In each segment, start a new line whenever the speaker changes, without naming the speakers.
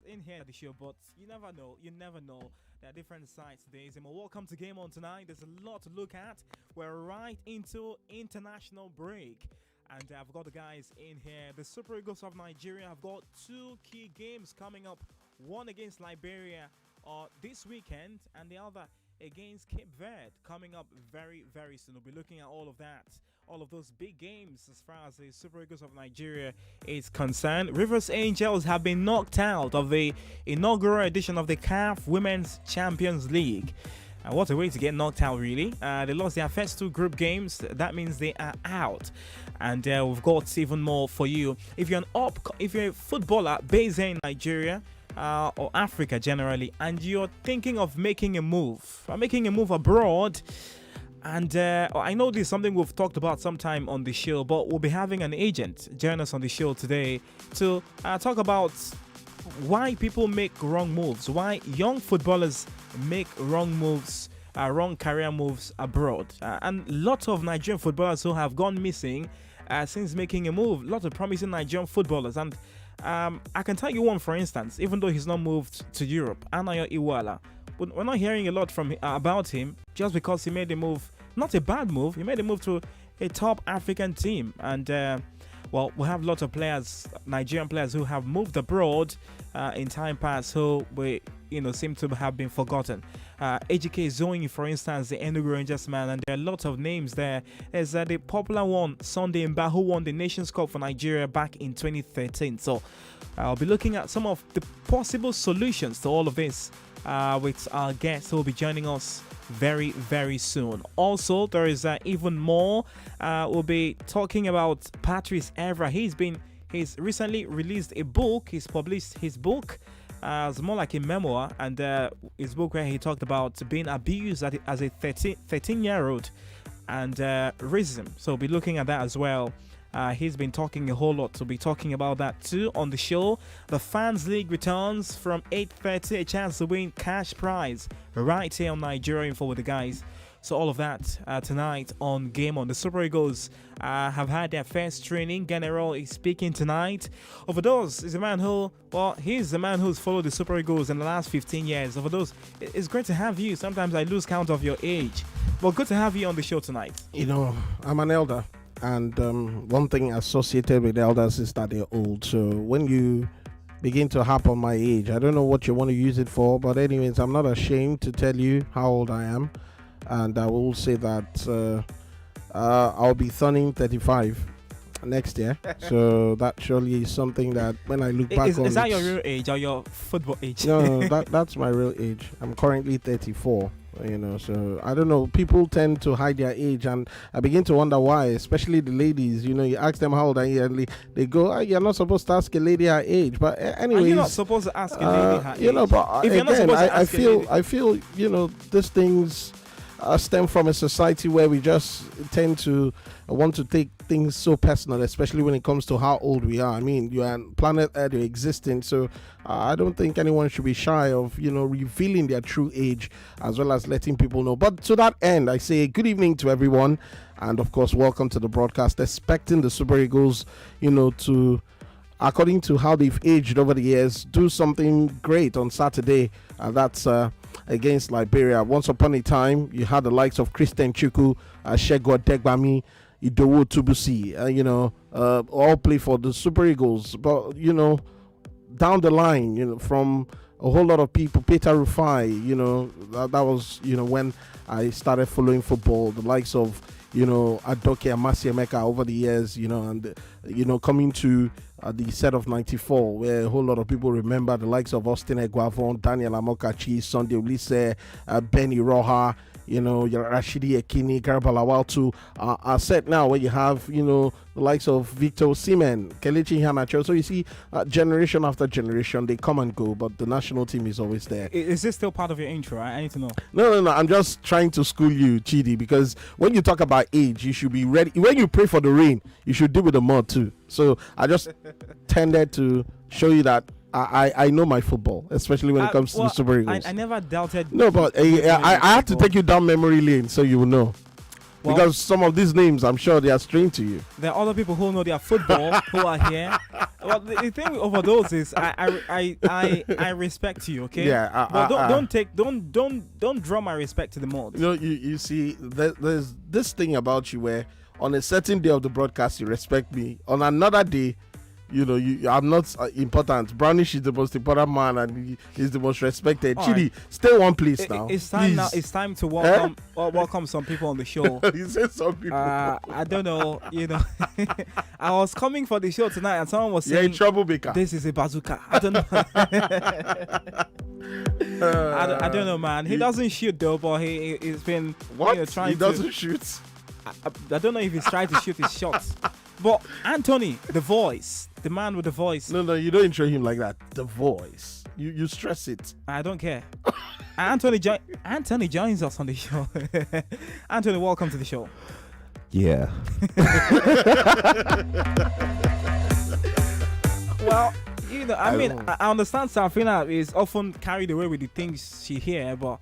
in here at the show, but you never know. You never know. There are different sides today. So, welcome to Game On tonight. There's a lot to look at. We're right into international break. And I've got the guys in here. The Super Eagles of Nigeria have got two key games coming up. One against Liberia this weekend, and the other against Cape Verde coming up very, very soon. We'll be looking at all of that, all of those big games as far as the Super Eagles of Nigeria is concerned. Rivers Angels have been knocked out of the inaugural edition of the CAF Women's Champions League. What a way to get knocked out, really. They lost their first two group games. That means they are out. And we've got even more for you. If you're a footballer based in Nigeria, or Africa generally, and you're thinking of making a move abroad, and I know this is something we've talked about sometime on the show, but we'll be having an agent join us on the show today to talk about why people make wrong moves, why young footballers make wrong moves, wrong career moves abroad, and lots of Nigerian footballers who have gone missing since making a move. Lots of promising Nigerian footballers, and I can tell you one, for instance, even though he's not moved to Europe, Anayo Iwala. We're not hearing a lot from about him just because he made a move, not a bad move. He made a move to a top African team, and we have lots of players, Nigerian players, who have moved abroad in time past, who we seem to have been forgotten. AGK Zoe, for instance, the Enugu Rangers man, and there are lots of names there. There's the popular one, Sunday Mba, who won the Nations Cup for Nigeria back in 2013. So I'll be looking at some of the possible solutions to all of this with our guests who will be joining us very, very soon. Also, there is even more. We'll be talking about Patrice Evra. He's recently released a book. He's published his book. It's more like a memoir, and his book where he talked about being abused as a 13-year-old and racism. So we'll be looking at that as well. He's been talking a whole lot, so we'll be talking about that too on the show. The Fans League returns from 8:30, a chance to win cash prize right here on Nigeria Info with the guys. So all of that tonight on Game On. The Super Eagles have had their first training. General is speaking tonight. Overdose is a man he's a man who's followed the Super Eagles in the last 15 years. Overdose, it's great to have you. Sometimes I lose count of your age, but good to have you on the show tonight.
I'm an elder, and one thing associated with elders is that they're old. So when you begin to harp on my age, I don't know what you want to use it for, but anyways, I'm not ashamed to tell you how old I am. And I will say that I'll be turning 35 next year. So that surely is something that when I look back on...
Is that your real age or your football age?
No, that's my real age. I'm currently 34. So I don't know. People tend to hide their age, and I begin to wonder why, especially the ladies. You ask them how old are you, and they go, you're not supposed to ask a lady her age. But anyways,
you're not supposed to ask a lady her age.
But
if you're
again,
not supposed to
I feel, these things stem from a society where we just tend to want to take things so personal, especially when it comes to how old we are. I mean, you are on planet Earth, you're existing, so I don't think anyone should be shy of, revealing their true age as well as letting people know. But to that end, I say good evening to everyone, and of course, welcome to the broadcast. Expecting the Super Eagles, to, according to how they've aged over the years, do something great on Saturday, and that's against Liberia. Once upon a time, you had the likes of Christian Chuku, Shego Degbami, Idowu Tubusi, all play for the Super Eagles. But, down the line, from a whole lot of people, Peter Rufai, that was, when I started following football, the likes of, Adoke Amasi Emeka over the years, and, coming to the set of 94, where a whole lot of people remember the likes of Austin Eguavon, Daniel Amokachi, Sunday Ulisse, Benny Roja, Rashidi Ekini, Garbalawal too, are set now where you have, the likes of Victor Osimhen, Kelechi Iheanacho. So you see, generation after generation, they come and go, but the national team is always there.
Is this still part of your intro? I need to know.
No. I'm just trying to school you, Chidi, because when you talk about age, you should be ready. When you pray for the rain, you should deal with the mud too. So I just tended to show you that I know my football, especially when it comes to the Super Eagles.
I never doubted.
No, but I had to take you down memory lane so you will know. Because some of these names, I'm sure they are strange to you.
There are other people who know their football who are here. Well, the thing with overdose is I respect you, okay?
Yeah.
But don't draw my respect to the mud.
You see, there's this thing about you where on a certain day of the broadcast you respect me. On another day, I'm not important. Brownish is the most important man and he's the most respected.
All
Chidi,
right.
stay one place now.
It's time
please.
now. It's time to welcome some people on the show.
You said some people.
I don't know. I was coming for the show tonight and someone was
You're
saying,
a troublemaker.
"This is a bazooka." I don't know. I don't know, man. He doesn't shoot though, but he's been trying
he doesn't shoot.
I don't know if he's trying to shoot his shots. But Anthony, the voice, the man with the voice.
No, you don't intro him like that. The voice. You stress it.
I don't care. Anthony joins us on the show. Anthony, welcome to the show.
Yeah.
Well, I understand Safina is often carried away with the things she hears, but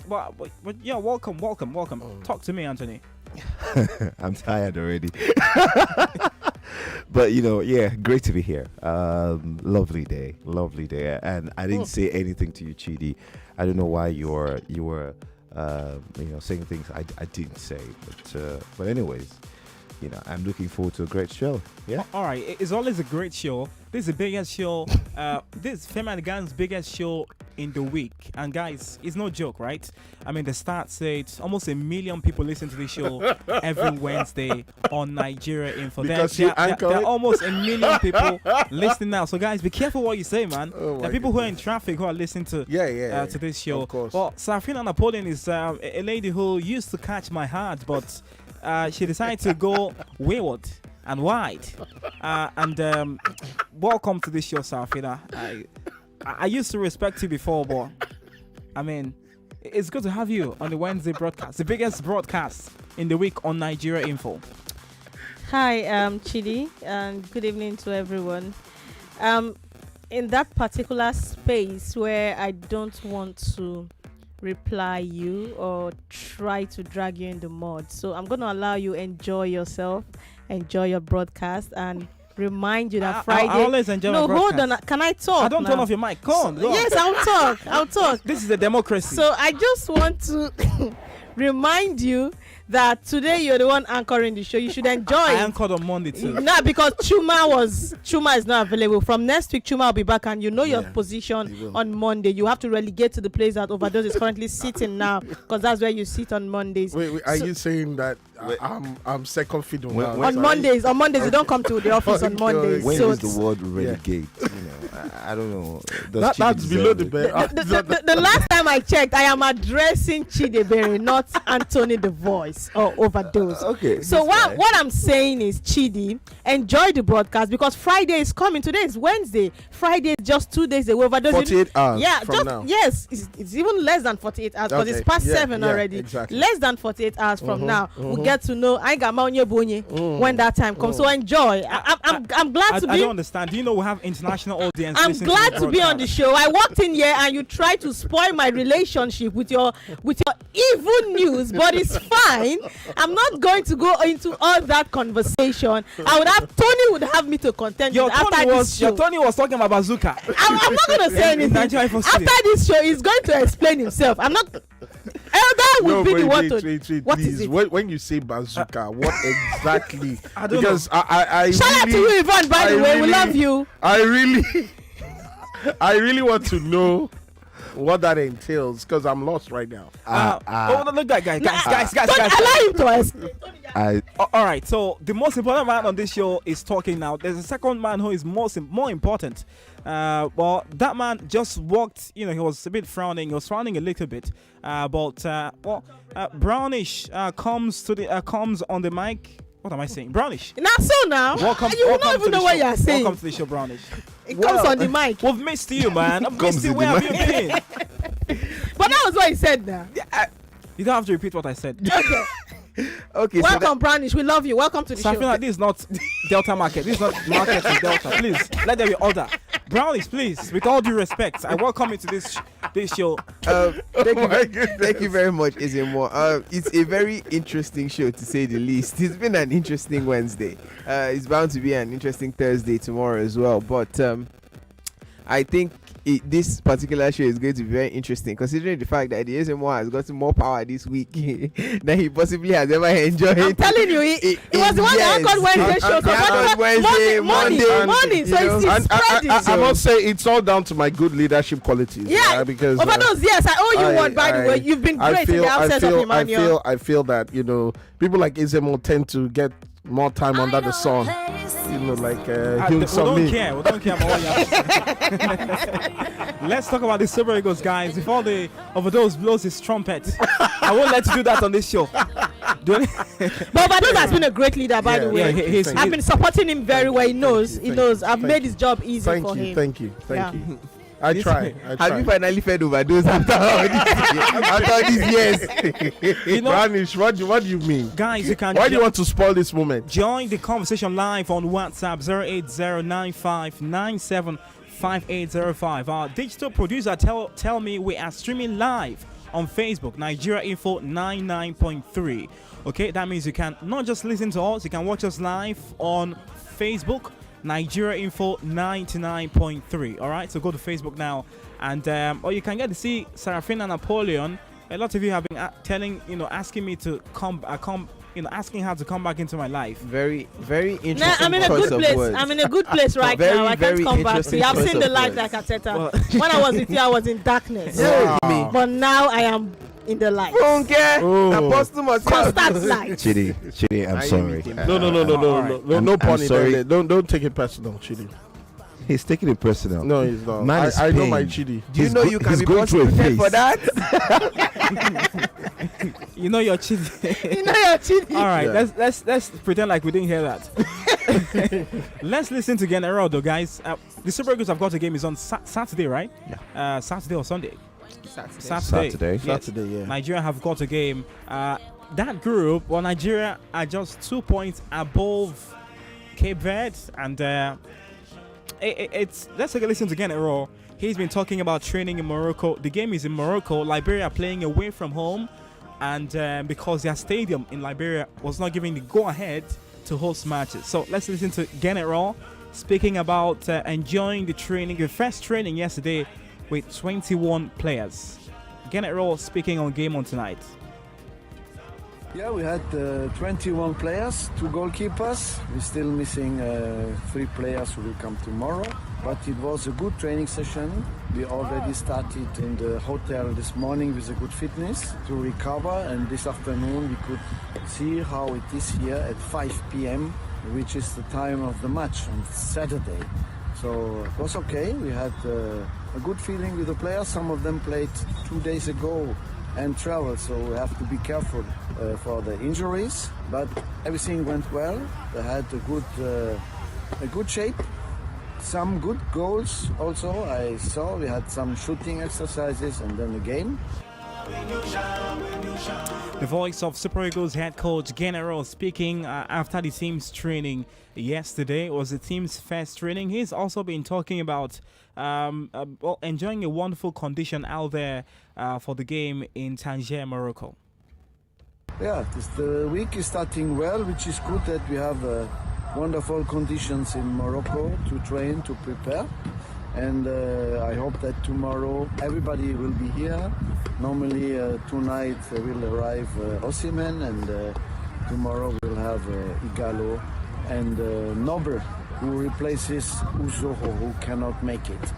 but yeah, welcome. Talk to me, Anthony.
I'm tired already. But great to be here. Lovely day. And I didn't say anything to you, Chidi. I don't know why you were saying things I didn't say. But anyways, I'm looking forward to a great show. Yeah.
All right, it's always a great show. This is the biggest show. This is Femi The Gang's biggest show in the week. And guys, it's no joke, right? I mean, the stats say it's almost 1 million people listen to this show every Wednesday on Nigeria Info. There are almost 1 million people listening now. So guys, be careful what you say, man. There are people who are in traffic who are listening to to this show.
Of course.
Well, Safina Napoleon is a lady who used to catch my heart, but she decided to go wayward and wide. And welcome to this show, Safina. I used to respect you before, but I mean, it's good to have you on the Wednesday broadcast, the biggest broadcast in the week on Nigeria Info.
Hi, Chidi, and good evening to everyone. In that particular space where I don't want to reply you or try to drag you in the mud, so I'm going to allow you enjoy yourself, enjoy your broadcast, and remind you that Friday.
I always enjoy my broadcast.
Hold on. Can I talk?
I don't turn off your mic. Come on.
Yes, I'll talk.
This is a democracy.
So I just want to remind you that today you're the one anchoring the show. You should enjoy.
I anchored on Monday too.
No, because Chuma is not available. From next week, Chuma will be back, and your position on Monday. You have to relegate to the place that Overdose is currently sitting now, because that's where you sit on Mondays.
Wait, are you saying that I'm second fiddle now?
On Mondays, you don't come to the office on Mondays.
When is the word relegate? I don't know.
That's below the bed.
The last time I checked, I am addressing Chidebere, not Anthony the Voice or Overdose.
Okay.
So what I'm saying is, Chidi, enjoy the broadcast, because Friday is coming. Today is Wednesday. Friday is just 2 days away. Overdose.
48 hours.
Yeah,
from now.
Yes, it's even less than 48 hours, because it's past 7 already.
Exactly.
Less than 48 hours from now, we'll get to know I got Maunye Bonye when that time comes. So enjoy. I'm glad to be.
I don't understand. Do you know we have international audience?
I'm glad to be on the show. I walked in here and you tried to spoil my relationship with your evil news, but it's fine. I'm not going to go into all that conversation. Tony would have me to contend with after this show.
Your Tony was talking about bazooka.
I'm not going to say anything. After this show, he's going to explain himself. I'm not. Elder will be the one to.
Wait,
what
please.
is it?
When you say bazooka, what exactly?
I don't
because
know.
I
Shout out to you, Yvonne, by the way. We love you.
I really want to know what that entails, because I'm lost right now.
Look, guys.
Don't allow him to explain.
All right, so the most important man on this show is talking now. There's a second man who is more important. Well, that man just walked. He was a bit frowning. He was frowning a little bit. Brownish comes on the mic. What am I saying? Brownish.
Now.
Welcome.
You don't even know what you are saying.
Welcome to the show, Brownish.
It comes on the mic.
We've missed you, man. I've missed you. Where have you been?
But that was what he said now.
You don't have to repeat what I said.
Okay. Welcome, Brownish. We love you. Welcome to the show.
This is not Delta Market. This is not market in Delta. Please, let there be order. Brownies, please, with all due respect, I welcome you to this show.
Thank you very much, Ezemo. It's a very interesting show, to say the least. It's been an interesting Wednesday. It's bound to be an interesting Thursday tomorrow as well. But I think this particular show is going to be very interesting, considering the fact that the Ezemo has gotten more power this week than he possibly has ever enjoyed.
I'm telling you, it was the one that got Wednesday show. So Monday. So it's spreading.
I must say it's all down to my good leadership qualities.
Yeah,
because
overdose. Yes, I owe you one. By the way, you've been great in the absence of Emmanuel.
I feel that people like Ezemo tend to get more time under the sun. Like
we don't care about what you have. Let's talk about the Super Eagles, guys. Before the overdose blows his trumpet, I won't let you do that on this show.
But Overdose has been a great leader, by the way. I've been supporting him very well. He knows. I've made his job easy for him.
Thank you. I try.
Have you finally fed Overdose after all these years?
Brownish, what do you mean?
Guys, you can.
Why do you want to spoil this moment?
Join the conversation live on WhatsApp 08095975805. Our digital producer tell me we are streaming live on Facebook, Nigeria Info 99.3. Okay, that means you can not just listen to us, you can watch us live on Facebook, Nigeria Info 99.3. All right, so go to Facebook now, and or you can get to see Serafina Napoleon. A lot of you have been asking me to asking her to come back into my life.
Very, very interesting.
I'm in a good place. I'm in a good place right now. I can't come back to you. I've seen the light like Ateta. When I was with you, I was in darkness.
Wow.
But now I am in the light.
Apostle must
constant light.
Chidi, I'm sorry.
No pun intended. Don't take it personal, Chidi.
He's taking it personal.
No, he's not. I know my Chidi.
Do you know you can be prosecuted for that?
You know you're cheating. All right, let's pretend like we didn't hear that. Let's listen to General, though, guys. The Super Eagles have got a game is on Saturday, right?
Yeah.
Saturday or Sunday?
Saturday.
Yes.
Saturday, yeah.
Nigeria have got a game. That group, Nigeria are just 2 points above Cape Verde, and let's take a listen to General. He's been talking about training in Morocco. The game is in Morocco. Liberia playing away from home, and because their stadium in Liberia was not giving the go-ahead to host matches. So let's listen to General speaking about enjoying the first training yesterday with 21 players. General speaking on Game On tonight.
Yeah, we had 21 players, 2 goalkeepers. We're still missing 3 players who will come tomorrow. But it was a good training session. We already started in the hotel this morning with a good fitness to recover. And this afternoon we could see how it is here at 5 p.m., which is the time of the match on Saturday. So it was okay. We had a good feeling with the players. Some of them played 2 days ago and traveled, so we have to be careful for the injuries. But everything went well. They had a good shape. Some good goals also. I saw we had some shooting exercises and then a game.
The voice of Super Eagles head coach General speaking after the team's training yesterday. It was the team's first training. He's also been talking about enjoying a wonderful condition out there for the game in Tangier, Morocco.
Yeah, the week is starting well, which is good that we have wonderful conditions in Morocco to train, to prepare. And I hope that tomorrow everybody will be here. Normally tonight will arrive Osimhen, and tomorrow we'll have Igalo and Nobre, who replaces Uzoho, who cannot make it.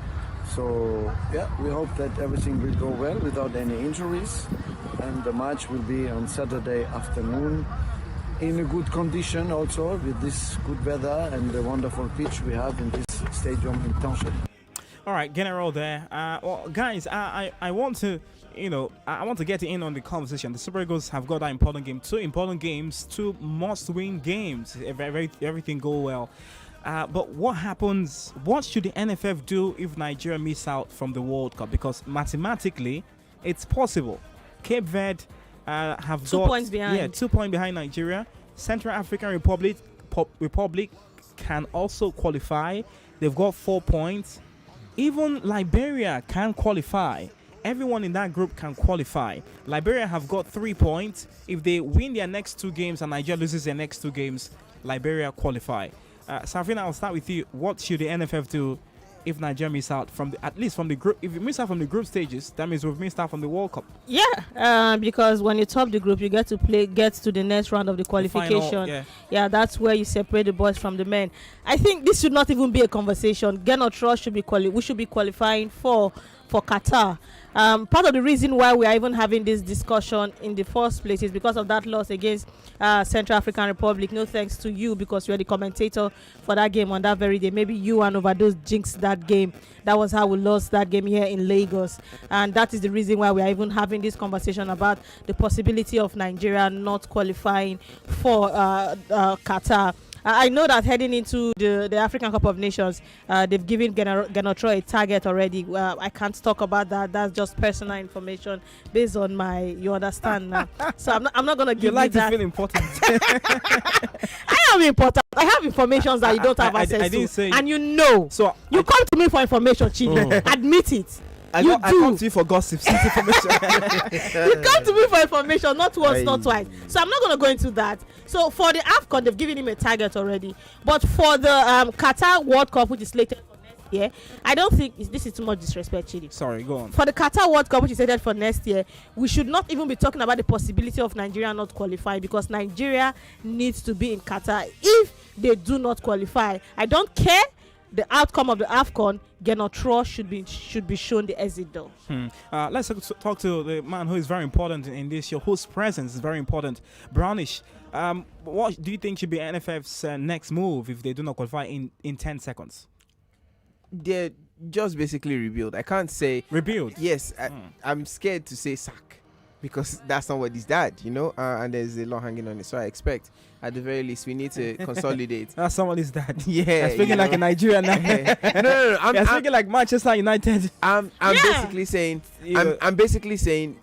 So yeah, we hope that everything will go well without any injuries, and the match will be on Saturday afternoon in a good condition also, with this good weather and the wonderful pitch we have in this stadium in Tanger.
All right, General there. Well, guys, I want to, I want to get in on the conversation. The Super Eagles have got that important game, 2 important games, 2 must-win games. If everything go well. But what happens? What should the NFF do if Nigeria miss out from the World Cup? Because mathematically, it's possible. Cape Verde have
2 points behind.
Yeah, 2 points behind Nigeria. Central African Republic can also qualify. They've got 4 points. even Liberia can qualify. Everyone in that group can qualify. Liberia have got 3 points. If they win their next 2 games and Nigeria loses their next 2 games, Liberia qualify. Safina, I'll start with you. What should the NFF do if Nigeria miss out at least from the group? If you miss out from the group stages, that means we've missed out from the World Cup.
Yeah, because when you top the group, you get to the next round of the qualification.
Final,
yeah, that's where you separate the boys from the men. I think this should not even be a conversation. Genotro should be we should be qualifying for Qatar. Part of the reason why we are even having this discussion in the first place is because of that loss against Central African Republic. No thanks to you, because you're the commentator for that game on that very day. Maybe you and Overdose jinxed that game. That was how we lost that game here in Lagos, and that is the reason why we are even having this conversation about the possibility of Nigeria not qualifying for Qatar. I know that heading into the African Cup of Nations, they've given Genotro a target already. I can't talk about that. That's just personal information based on you understand now. So I'm not going to give you that.
You like to feel important.
I am important. I have information that you don't have access
I didn't
to.
say.
And you know.
So
you come to me for information, Chidi. Admit it.
I come to you for gossip, information.
You come to me for information, not once, not twice. So I'm not going to go into that. So for the AFCON, they've given him a target already. But for the Qatar World Cup, which is slated for next year, I don't think this is too much disrespect, Chidi.
Sorry, go on.
For the Qatar World Cup, which is slated for next year, we should not even be talking about the possibility of Nigeria not qualifying, because Nigeria needs to be in Qatar. If they do not qualify, I don't care the outcome of the AFCON, Genotro should be shown the exit door.
Let's talk to the man who is very important in this show, whose presence is very important. Brownish, what do you think should be NFF's next move if they do not qualify in 10 seconds?
They're just basically rebuild. I can't say
rebuild.
Yes, I'm scared to say sack, because that's somebody's dad, and there's a lot hanging on it. So I expect, at the very least, we need to consolidate.
That's somebody's dad.
Yeah,
speaking like a Nigerian now.
No.
I'm speaking like Manchester United.
I'm basically saying, I'm basically saying,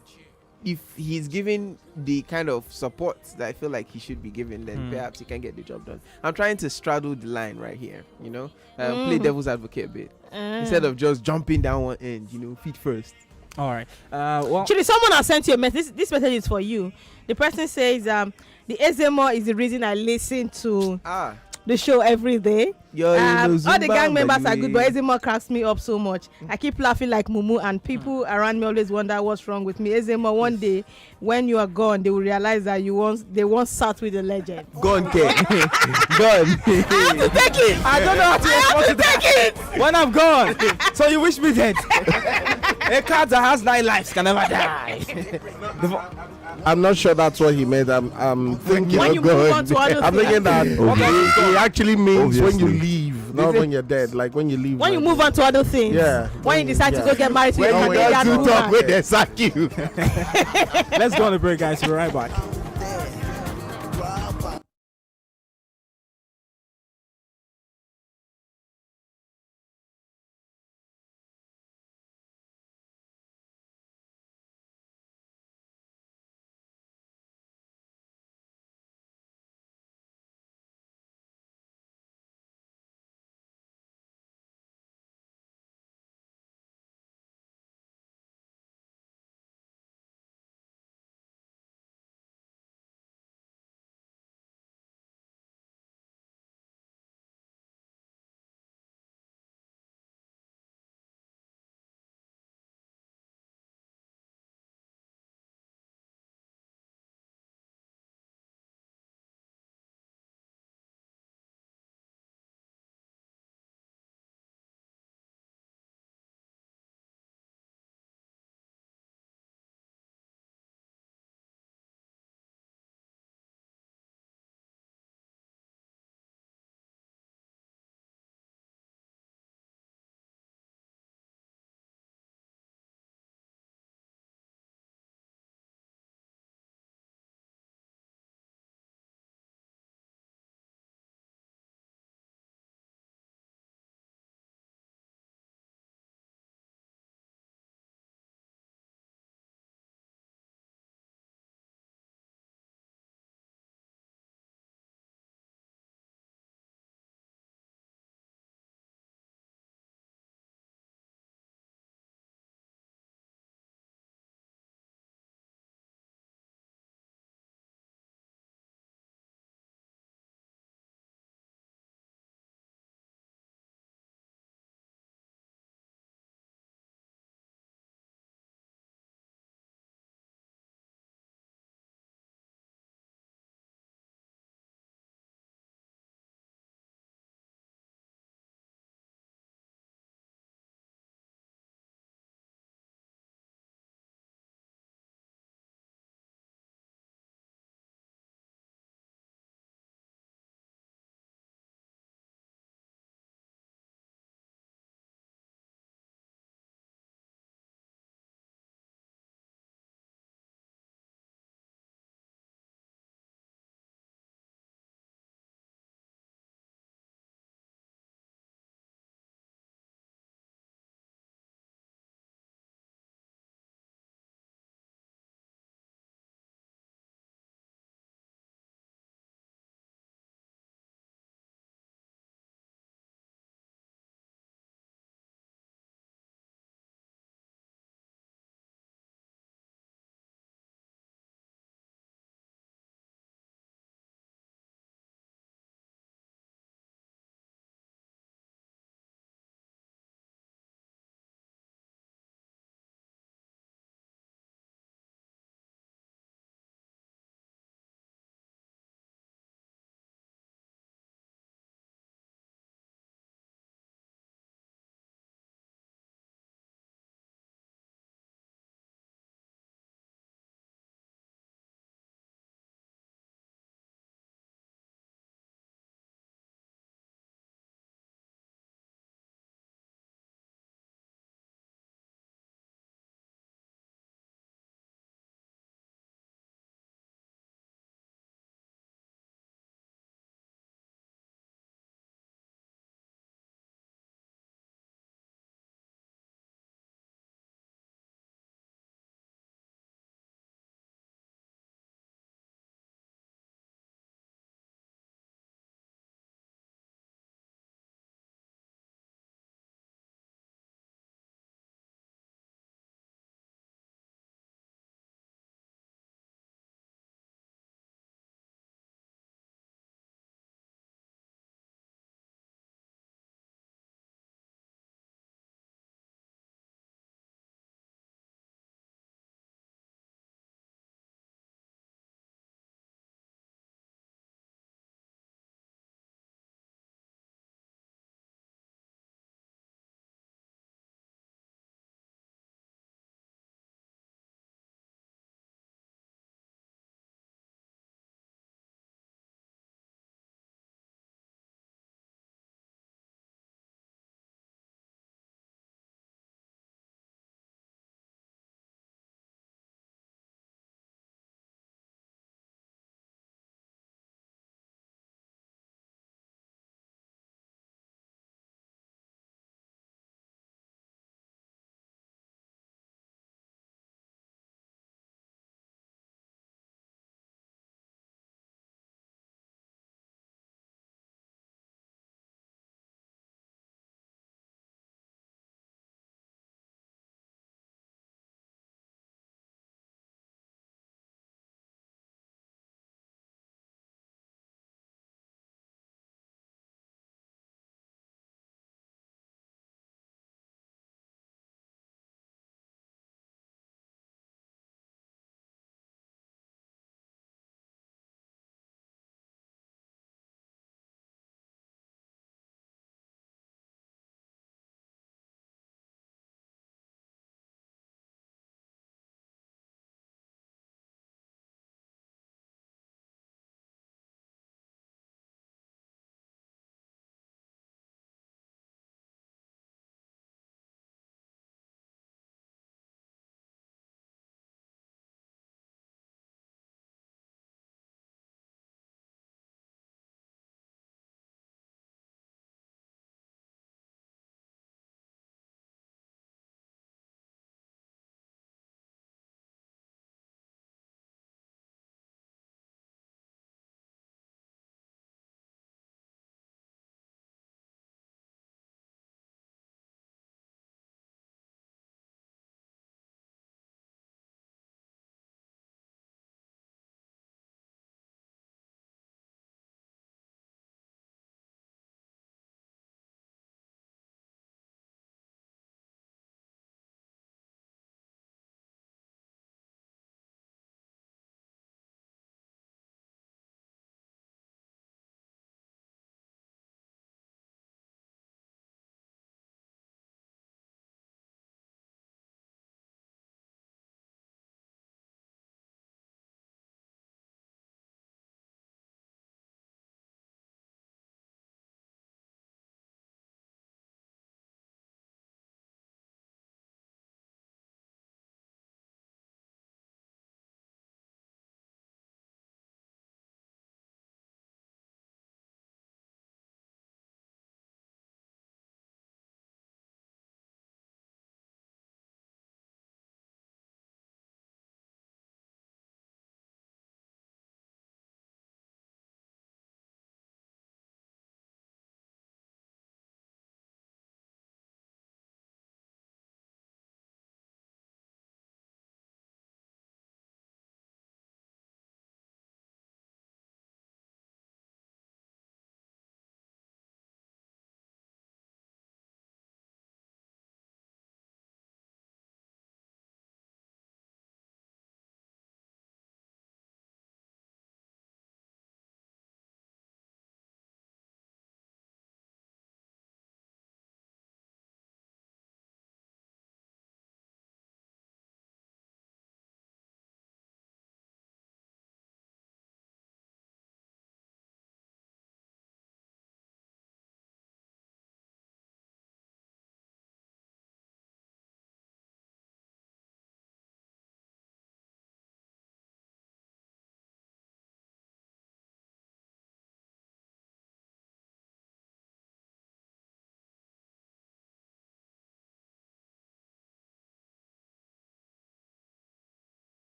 if he's given the kind of support that I feel like he should be given, then perhaps he can get the job done. I'm trying to straddle the line right here, play devil's advocate a bit instead of just jumping down one end, feet first.
All right. Well,
actually, someone has sent you a message. This message is for you. The person says, the Ezemo is the reason I listen to the show every day. All the gang members are good, but Ezemo cracks me up so much. I keep laughing like Mumu, and people around me always wonder what's wrong with me. Ezemo, one day when you are gone, they will realize that they once sat with a legend.
Gone, Gone.
I have to take it.
I don't know how to respond to take it when I'm gone. So you wish me dead? A cat that has 9 lives can never die.
I'm not sure that's what he meant. I'm thinking.
When you move on to other
I'm thinking that he actually means when you
Obviously.
leave, not when you're dead. Like when you leave.
When you move on to other things.
Yeah.
When you decide to go get married to
When
your
you
Canadian
do
woman.
talk, when they sack you.
Let's go on a break, guys. We'll be right back.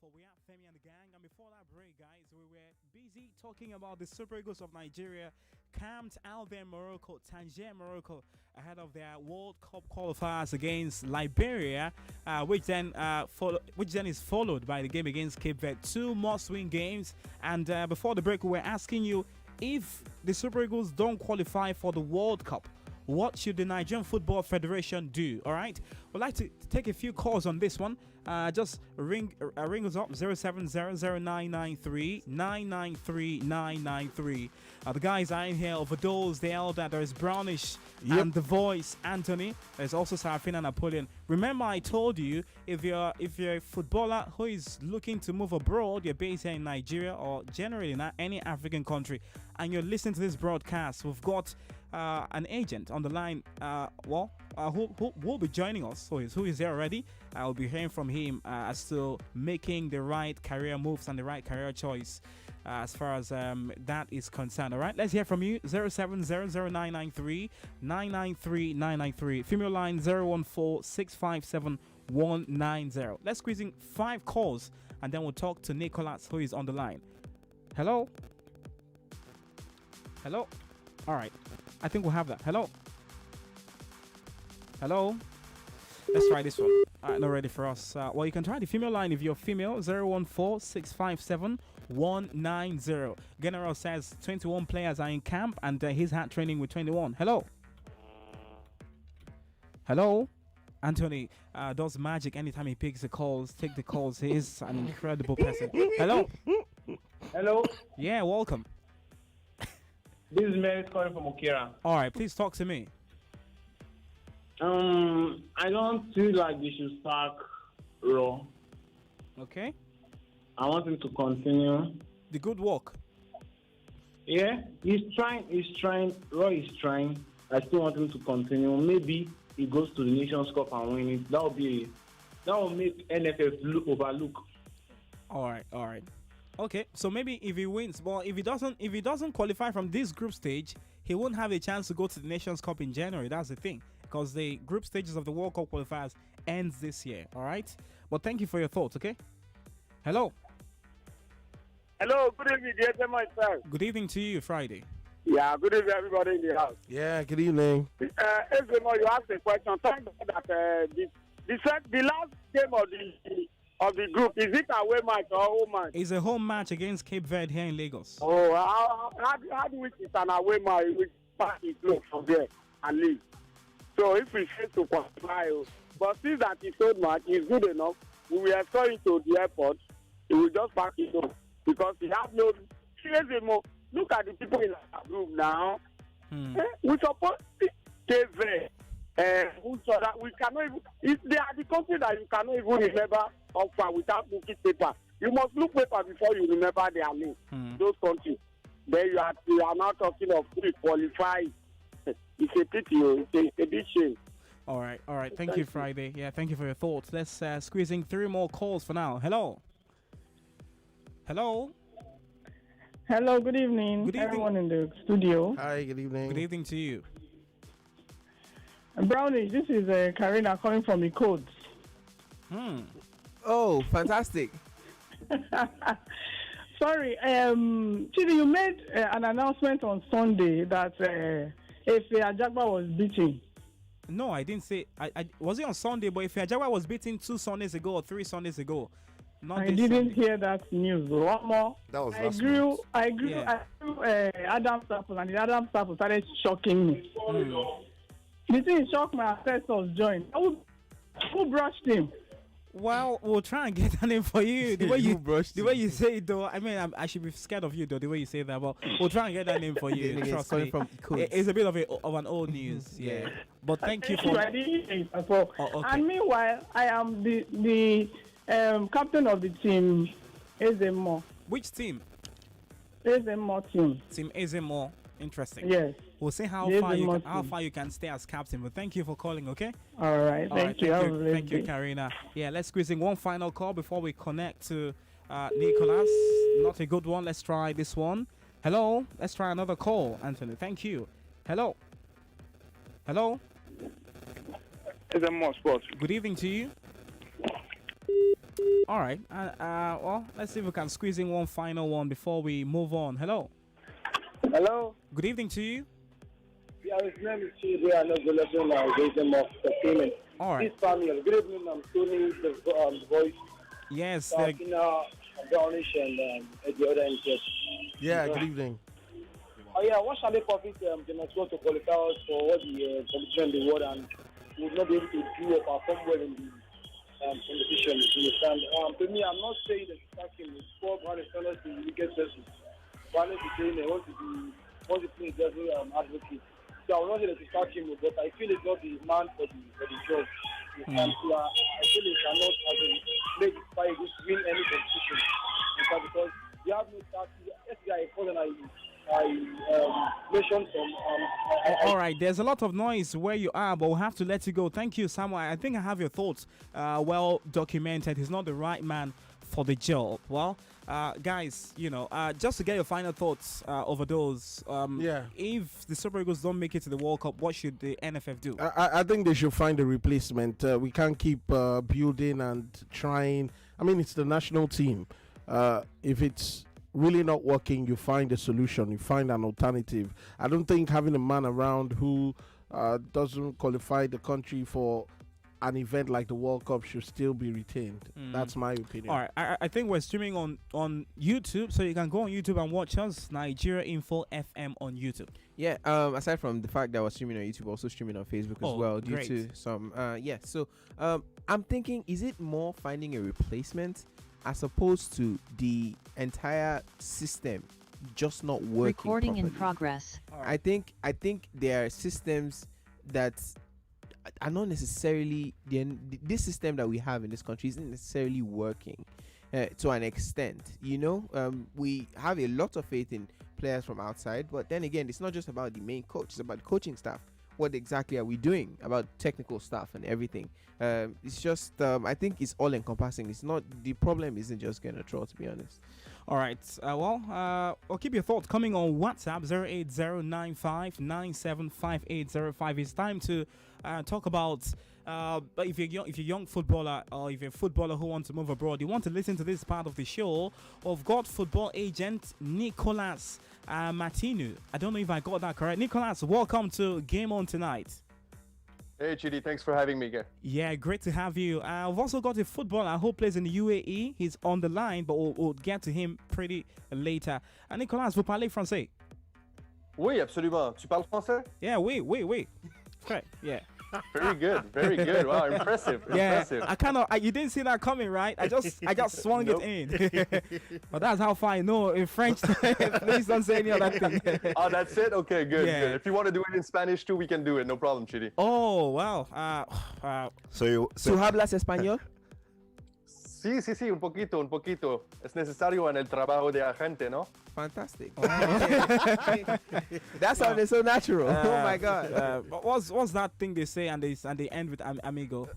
for We Are Femi and the Gang. And before that break, guys, we were busy talking about the Super Eagles of Nigeria camped out there in Morocco, Tangier, Morocco, ahead of their World Cup qualifiers against Liberia, which then is followed by the game against Cape Verde. 2 must-win games. And before the break, we were asking you, if the Super Eagles don't qualify for the World Cup, what should the Nigerian Football Federation do? All right, we'd like to take a few calls on this one. Just ring us up 0700993993993. The guys are in here. Overdose, the elder, there is Brownish, and the voice Anthony. There's also Sarafina Napoleon. Remember, I told you, if you're a footballer who is looking to move abroad, you're based here in Nigeria or generally in any African country, and you're listening to this broadcast, we've got an agent on the line, who will be joining us, who is there already. I'll be hearing from him as to making the right career moves and the right career choice as far as that is concerned. All right, let's hear from you. 0700993993993. Female line 014657190. Let's squeeze in 5 calls and then we'll talk to Nicholas, who is on the line. Hello. All right, I think we'll have that. Hello. Let's try this one. All right, not ready for us. Well, you can try the female line if you're female. 014657190. General says 21 players are in camp and he's had training with 21. Hello. Anthony does magic anytime he picks the calls. Take the calls. He is an incredible person. Hello. Yeah, welcome.
This is Mary calling from Okira.
All right, please talk to me.
I don't feel like they should start Raw.
Okay.
I want him to continue.
The good work.
Yeah, he's trying. Raw is trying. I still want him to continue. Maybe he goes to the Nations Cup and win it. That will make NFF overlook.
All right. Okay, so maybe if he wins, well, if he doesn't qualify from this group stage, he won't have a chance to go to the Nations Cup in January. That's the thing, because the group stages of the World Cup qualifiers ends this year. All right, but thank you for your thoughts. Okay. Hello.
Good evening, dear myself.
Good evening to you, Friday.
Yeah, good evening, everybody in the house.
Yeah, good evening.
Ezemo, you asked a question. Thank God that the last game of the group, is it away match or home match?
It's a home match against Cape Verde here in Lagos.
Oh, how do we it's an away match? We pass it close from there and leave. So if we fail to qualify, but since that his own match is good enough, we will escort him to the airport. He will just pack it up because he has no. Seriously, look at the people in our group now. We support Cape Verde. So that we cannot even. They are the country that you cannot even remember offer without looking paper. You must look paper before you remember their name. Those countries. Then you are now talking of qualify. It's a pity. It's a big shame.
All right. Thank you, Friday. Yeah, thank you for your thoughts. Let's squeeze in 3 more calls for now. Hello.
Good evening. Everyone in the studio.
Hi, good evening.
Good evening to you.
Brownie, this is Karina calling from the codes.
Oh, fantastic.
Sorry, Chidi, you made an announcement on Sunday that if Ajagba was beaten.
No, I didn't say. I was it on Sunday, but if Ajagba was beaten 2 Sundays ago or 3 Sundays ago.
I didn't hear that news. One more.
That was
I
last
grew
month.
I grew Adam Sample, and the Adam Sample started shocking me. The thing shocked my ancestors joined. Who brushed him?
Well, we'll try and get that name for you. The way you say it, though. I mean, I should be scared of you, though. The way you say that, but we'll try and get that name for you. Trust me. It's a bit of an old news, yeah. But thank you for.
And meanwhile, I am the captain of the team, Ezemo.
Which team?
Ezemo team.
Team Ezemo. Interesting.
Yes.
We'll see how far you can stay as captain. But thank you for calling. Okay.
All right. Thank you.
Thank you, Karina. Yeah. Let's squeeze in one final call before we connect to Nicholas. Not a good one. Let's try this one. Hello. Let's try another call, Anthony. Thank you. Hello.
Ezemo Sports.
Good evening to you. All right. Well, let's see if we can squeeze in one final one before we move on. Hello.
Hello?
Good evening to you.
Yeah, his name is Chibi. I'm available now. Raising of the payment.
All right.
This family. Good evening. I'm Tony, the voice.
Yes.
Brownish and the other interest.
Yeah, good evening.
Oh yeah, what shall they profit the next one to qualify us for what the competition in the world and would not be able to do or perform well in the competition? You understand? To me, I'm not saying that attacking is poor man is not the weakest person. But is saying they want to play devil advocate. So I will not say that it's attacking, but I feel it's not the man for the job. And so I feel it cannot make it fight to win any competition. Because you have no start. Yesterday I called and I mentioned some.
All right, there's a lot of noise where you are, but we'll have to let you go. Thank you, Samuel. I think I have your thoughts well documented. He's not the right man for the job. Well, guys, just to get your final thoughts over those. If the Super Eagles don't make it to the World Cup, what should the NFF do?
I think they should find a replacement. We can't keep building and trying. I mean, it's the national team. If it's really not working, you find a solution, you find an alternative. I don't think having a man around who doesn't qualify the country for an event like the World Cup should still be retained. That's my opinion.
All right, I think we're streaming on YouTube, so you can go on YouTube and watch us, Nigeria Info FM on YouTube.
Yeah, aside from the fact that we're streaming on YouTube, we're also streaming on Facebook as well due to some so I'm thinking, is it more finding a replacement as opposed to the entire system just not working
Recording
properly?
in progress.
I think there are systems that are not necessarily this system that we have in this country isn't necessarily working to an extent. We have a lot of faith in players from outside, but then again, it's not just about the main coach, it's about the coaching staff. What exactly are we doing about technical stuff and everything? It's just I think it's all encompassing. It's not, the problem isn't just gonna throw, to be honest.
All right. I'll keep your thoughts coming on WhatsApp 08095975805. It's time to talk about. But if you're a young footballer, or if you're a footballer who wants to move abroad, you want to listen to this part of the show. We've got football agent Nicholas Martinu. I don't know if I got that correct. Nicholas, welcome to Game On tonight.
Hey, Chidi, thanks for having me again.
Yeah, great to have you. I've also got a footballer who plays in the UAE. He's on the line, but we'll get to him pretty later. Nicolas, vous parlez français?
Oui, absolument. Tu parles français?
Yeah, oui. Okay, yeah.
Very good, very good. Wow, impressive.
Yeah,
impressive.
you didn't see that coming, right? I just swung it in. But that's how far I know in French. Please don't say any other thing.
Oh, that's it? Okay, good, good. If you want to do it in Spanish too, we can do it. No problem, Chidi.
Oh, wow.
¿Tú hablas español?
Sí, un poquito. Es necesario en el trabajo de agente, ¿no?
Fantastic. That sounded so natural. Oh my God.
What's that thing they say and they end with amigo?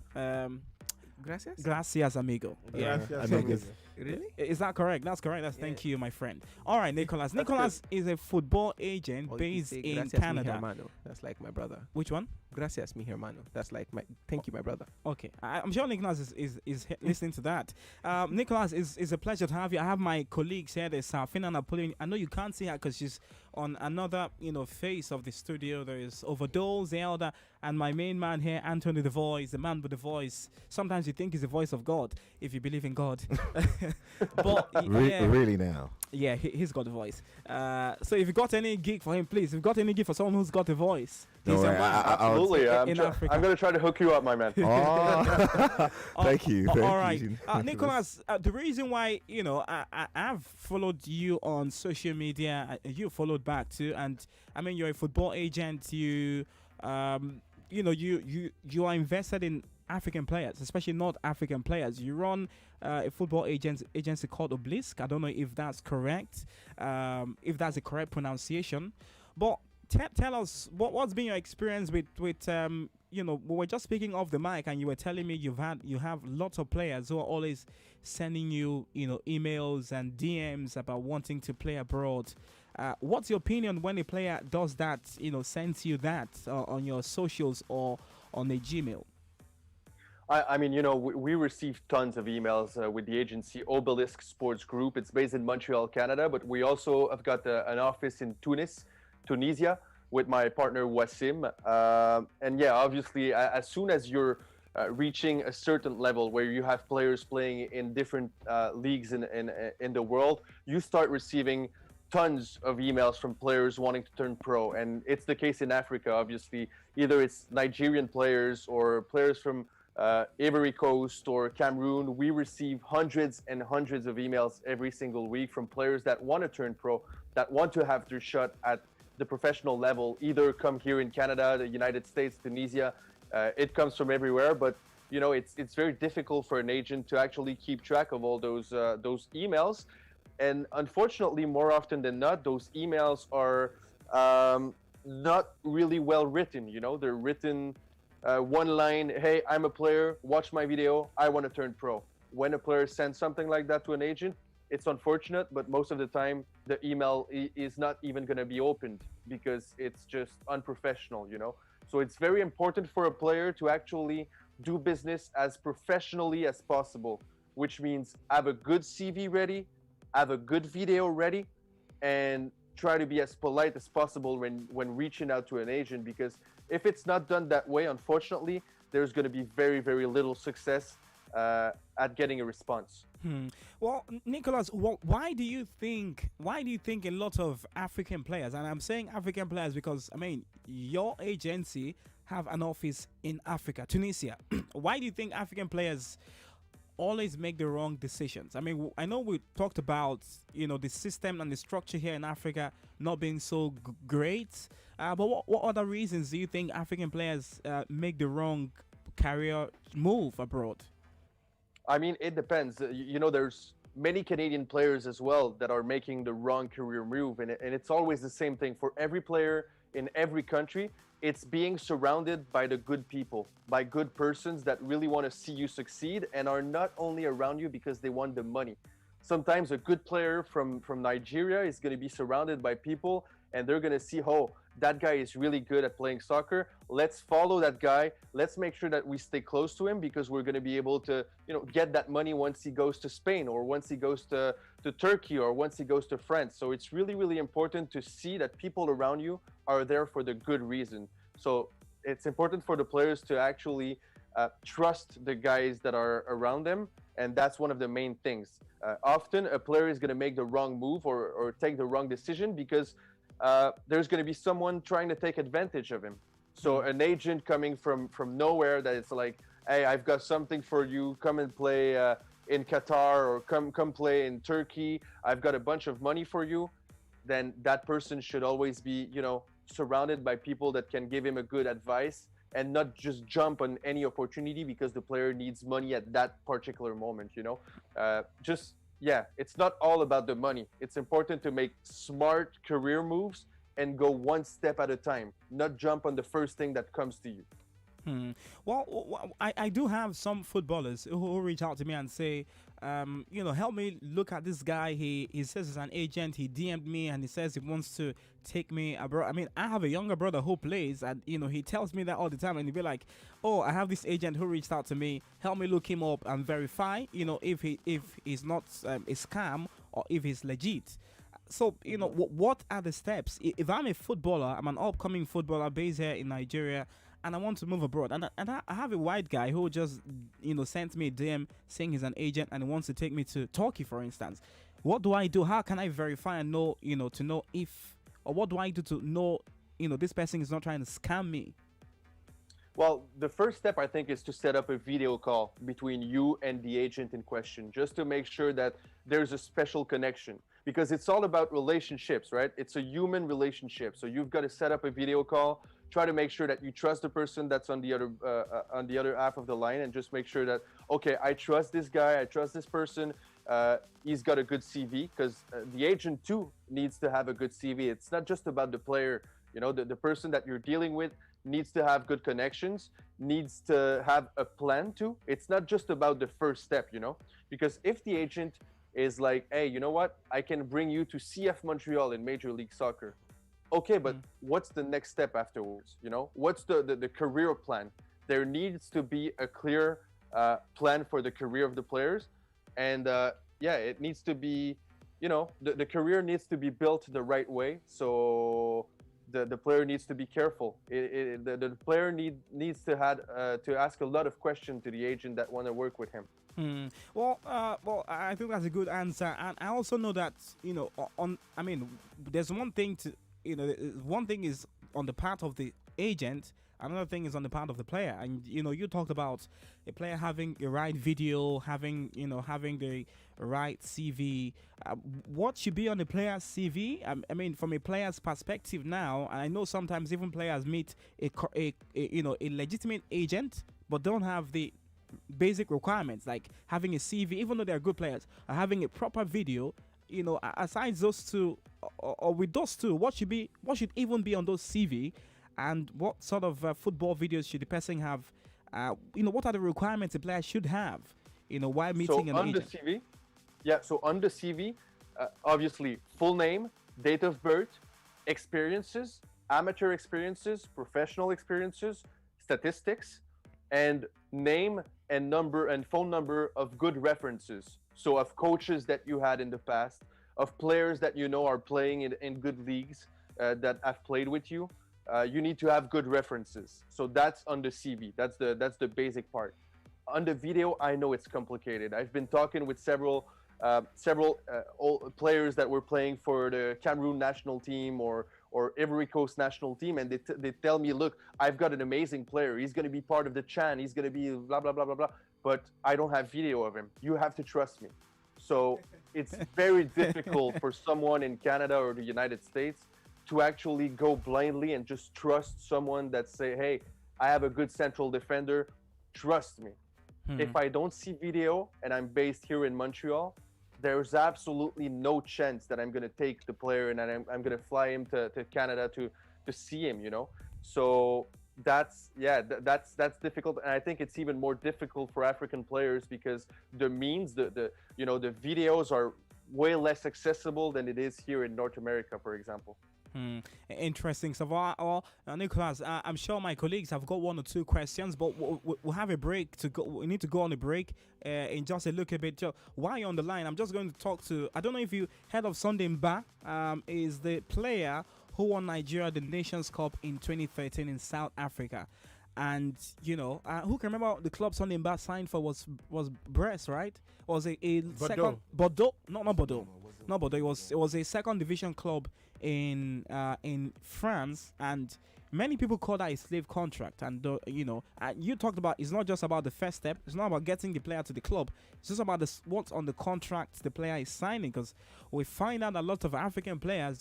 Gracias, amigo.
Yeah.
Gracias,
amigo.
Really?
Is that correct? That's correct. Thank you, my friend. All right, Nicholas. Nicholas is a football agent based in Canada.
That's like my brother.
Which one?
Gracias, mi hermano. That's like thank you, my brother.
Okay, I'm sure Nicholas is listening to that. Nicholas, is a pleasure to have you. I have my colleagues here. There's Fina Napoleon. I know you can't see her because she's on another face of the studio. There is Overdose, the elder, and my main man here, Anthony the Voice, the man with the voice. Sometimes you think he's the voice of God if you believe in God. But
really now?
Yeah, he's got a voice. So if you got any gig for him, please. If you got any gig for someone who's got a voice,
absolutely. I'm going to try to hook you up, my man.
Thank you.
All right, Nicholas. The reason why I've followed you on social media, you followed back too, and I mean you're a football agent. You are invested in African players, especially North African players. You run a football agency called Obelisk. I don't know if that's correct, if that's the correct pronunciation. But tell us what's been your experience with we were just speaking off the mic, and you were telling me you have lots of players who are always sending you emails and DMs about wanting to play abroad. What's your opinion when a player does that? Sends you that on your socials or on a Gmail?
I mean, you know, we receive tons of emails with the agency Obelisk Sports Group. It's based in Montreal, Canada, but we also have got an office in Tunisia, with my partner Wasim. And yeah, obviously, as soon as you're reaching a certain level where you have players playing in different leagues in the world, you start receiving tons of emails from players wanting to turn pro. And it's the case in Africa, obviously. Either it's Nigerian players or players from Ivory Coast or Cameroon. We receive hundreds and hundreds of emails every single week from players that want to turn pro, that want to have their shot at the professional level, either come here in Canada, the United States, Tunisia. It comes from everywhere, but you know, it's very difficult for an agent to actually keep track of all those emails. And unfortunately, more often than not, those emails are not really well written. You know, they're written one line, hey, I'm a player, watch my video, I want to turn pro. When a player sends something like that to an agent, it's unfortunate, but most of the time, the email is not even going to be opened because it's just unprofessional, you know? So it's very important for a player to actually do business as professionally as possible, which means have a good CV ready, have a good video ready, and try to be as polite as possible when reaching out to an agent, because if it's not done that way, unfortunately, there's going to be very, very little success at getting a response.
Well, Nicholas, why do you think a lot of African players, and I'm saying African players because I mean your agency have an office in Africa, Tunisia. Why do you think African players always make the wrong decisions? I mean, I know we talked about, you know, the system and the structure here in Africa not being so great, but what other reasons do you think African players make the wrong career move abroad?
I mean, it depends. You know, there's many Canadian players as well that are making the wrong career move. And it's always the same thing for every player in every country. It's being surrounded by the good people, by good persons that really want to see you succeed and are not only around you because they want the money. Sometimes a good player from Nigeria is going to be surrounded by people and they're going to see, oh, that guy is really good at playing soccer. Let's follow that guy. Let's make sure that we stay close to him because we're going to be able to, you know, get that money once he goes to Spain or once he goes to Turkey or once he goes to France. So it's really, really important to see that people around you are there for the good reason. So it's important for the players to actually trust the guys that are around them. And that's one of the main things. Often a player is going to make the wrong move or take the wrong decision because there's going to be someone trying to take advantage of him. So an agent coming from nowhere that it's like, hey, I've got something for you. Come and play in Qatar or come play in Turkey. I've got a bunch of money for you. Then that person should always be, you know, surrounded by people that can give him a good advice and not just jump on any opportunity because the player needs money at that particular moment, you know. Yeah, it's not all about the money. It's important to make smart career moves and go one step at a time, not jump on the first thing that comes to you.
Well, I do have some footballers who reach out to me and say, you know, help me look at this guy. He says he's an agent. He DM'd me and he says he wants to take me abroad. I mean, I have a younger brother who plays, and you know, he tells me that all the time, and he'll be like, "Oh, I have this agent who reached out to me. Help me look him up and verify, you know, if he's not a scam or if he's legit." So, you know, what are the steps? If I'm a footballer, I'm an upcoming footballer based here in Nigeria, and I want to move abroad, and I have a white guy who just, you know, sent me a DM saying he's an agent and he wants to take me to Turkey, for instance. What do I do? How can I verify and know, you know, to know if, or what do I do to know, you know, this person is not trying to scam me?
Well, the first step, I think, is to set up a video call between you and the agent in question, just to make sure that there's a special connection. Because it's all about relationships, right? It's a human relationship. So you've got to set up a video call, try to make sure that you trust the person that's on the other half of the line, and just make sure that, okay, I trust this guy, I trust this person. He's got a good CV, because the agent too needs to have a good CV. It's not just about the player. You know, the person that you're dealing with needs to have good connections, needs to have a plan too. It's not just about the first step, you know, because if the agent is like, hey, you know what, I can bring you to CF Montreal in Major League Soccer. Okay, but what's the next step afterwards? You know, what's the career plan? There needs to be a clear plan for the career of the players. And yeah, it needs to be, the career needs to be built the right way. So the player needs to be careful. The player needs to ask a lot of questions to the agent that want to work with him.
Well, I think that's a good answer, and I also know that there's one thing one thing is on the part of the agent, another thing is on the part of the player, and you talked about a player having the right video, having the right CV. What should be on the player's CV? I mean, from a player's perspective now, I know sometimes even players meet a legitimate agent, but don't have the basic requirements like having a CV, even though they're good players, or having a proper video. Aside those two, or with those two, what should even be on those CV, and what sort of football videos should the person have? What are the requirements a player should have? While meeting an agent.
So on the CV, obviously full name, date of birth, experiences, amateur experiences, professional experiences, statistics, and name and number and phone number of good references. So of coaches that you had in the past, of players that are playing in good leagues that have played with you. You need to have good references. So that's on the CV. That's the basic part. On the video, I know it's complicated. I've been talking with several old players that were playing for the Cameroon national team or Ivory Coast national team, and they tell me, look, I've got an amazing player. He's going to be part of the Chan. He's going to be blah, blah, blah, blah, blah. But I don't have video of him. You have to trust me. So it's very difficult for someone in Canada or the United States to actually go blindly and just trust someone that say, hey, I have a good central defender. Trust me. If I don't see video and I'm based here in Montreal, there's absolutely no chance that I'm going to take the player and I'm going to fly him to Canada to see him, So that's difficult. And I think it's even more difficult for African players because the means, the videos are way less accessible than it is here in North America, for example.
Interesting. So, Nicholas, I'm sure my colleagues have got one or two questions, but we'll have a break to go. We need to go on a break in just a little bit. While you're on the line, I'm just going to talk to. I don't know if you heard of Sunday Mba. Is the player who won Nigeria the Nations Cup in 2013 in South Africa, and who can remember the club Sunday Mba signed for was Brest, right? Was a second Bordeaux? Not Bordeaux. No, but it was a second division club in France, and many people call that a slave contract. And you talked about it's not just about the first step. It's not about getting the player to the club. It's just about what's on the contract the player is signing. Because we find out a lot of African players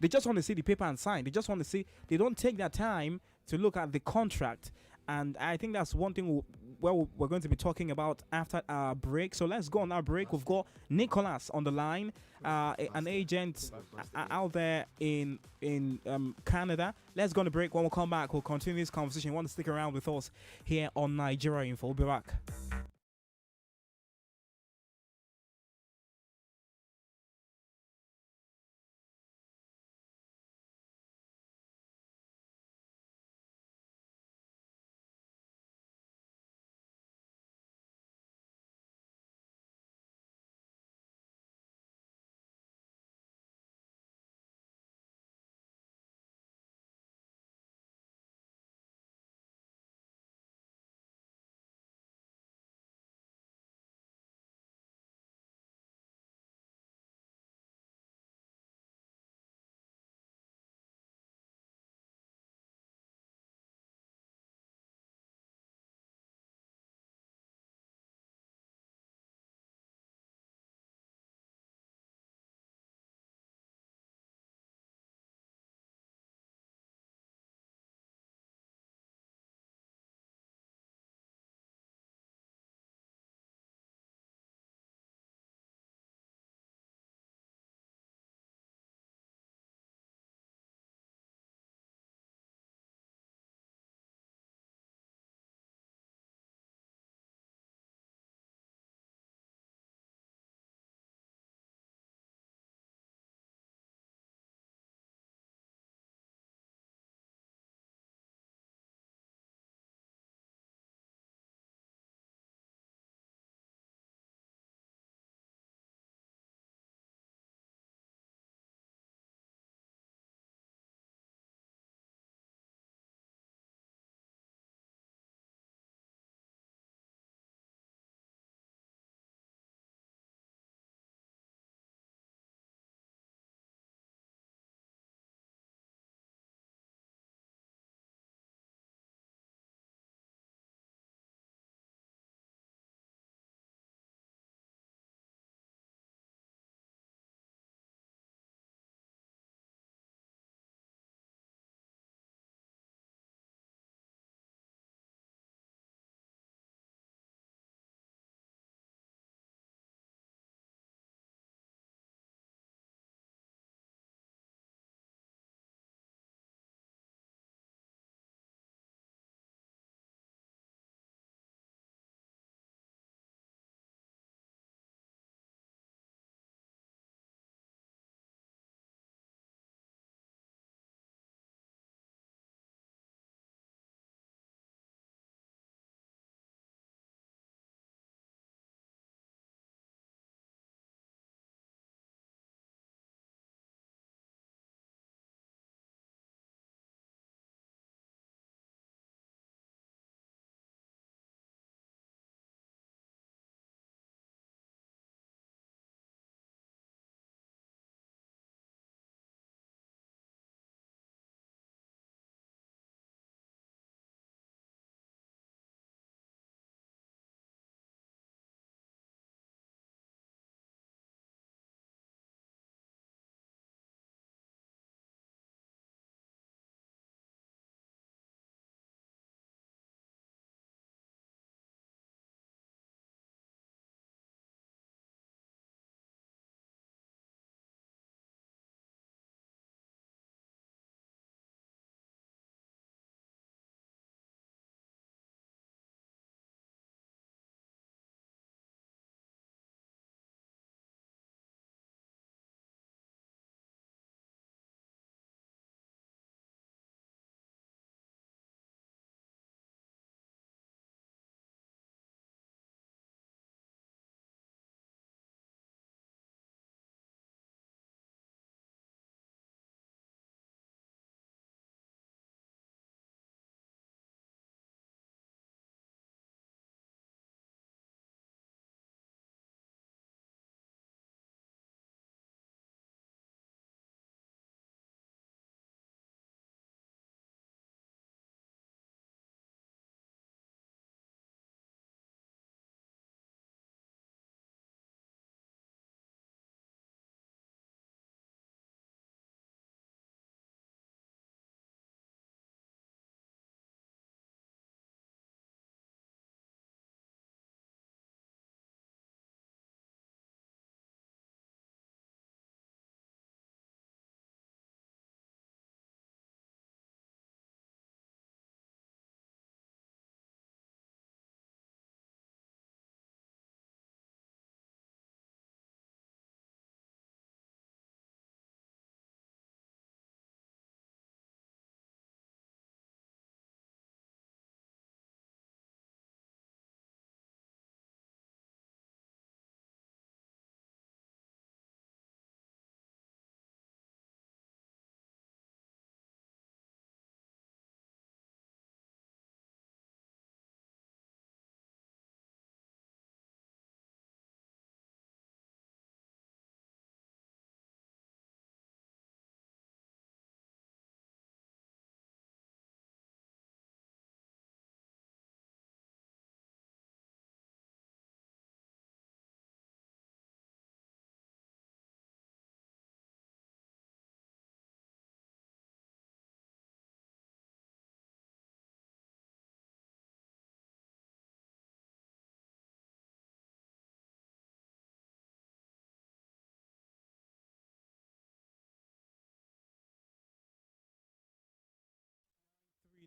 they just want to see the paper and sign. They just want to see. They don't take their time to look at the contract. And I think that's one thing we're going to be talking about after our break. So let's go on our break. We've got Nicholas on the line, an agent out there in Canada. Let's go on the break. When we come back, we'll continue this conversation. You want to stick around with us here on Nigeria Info. We'll be back.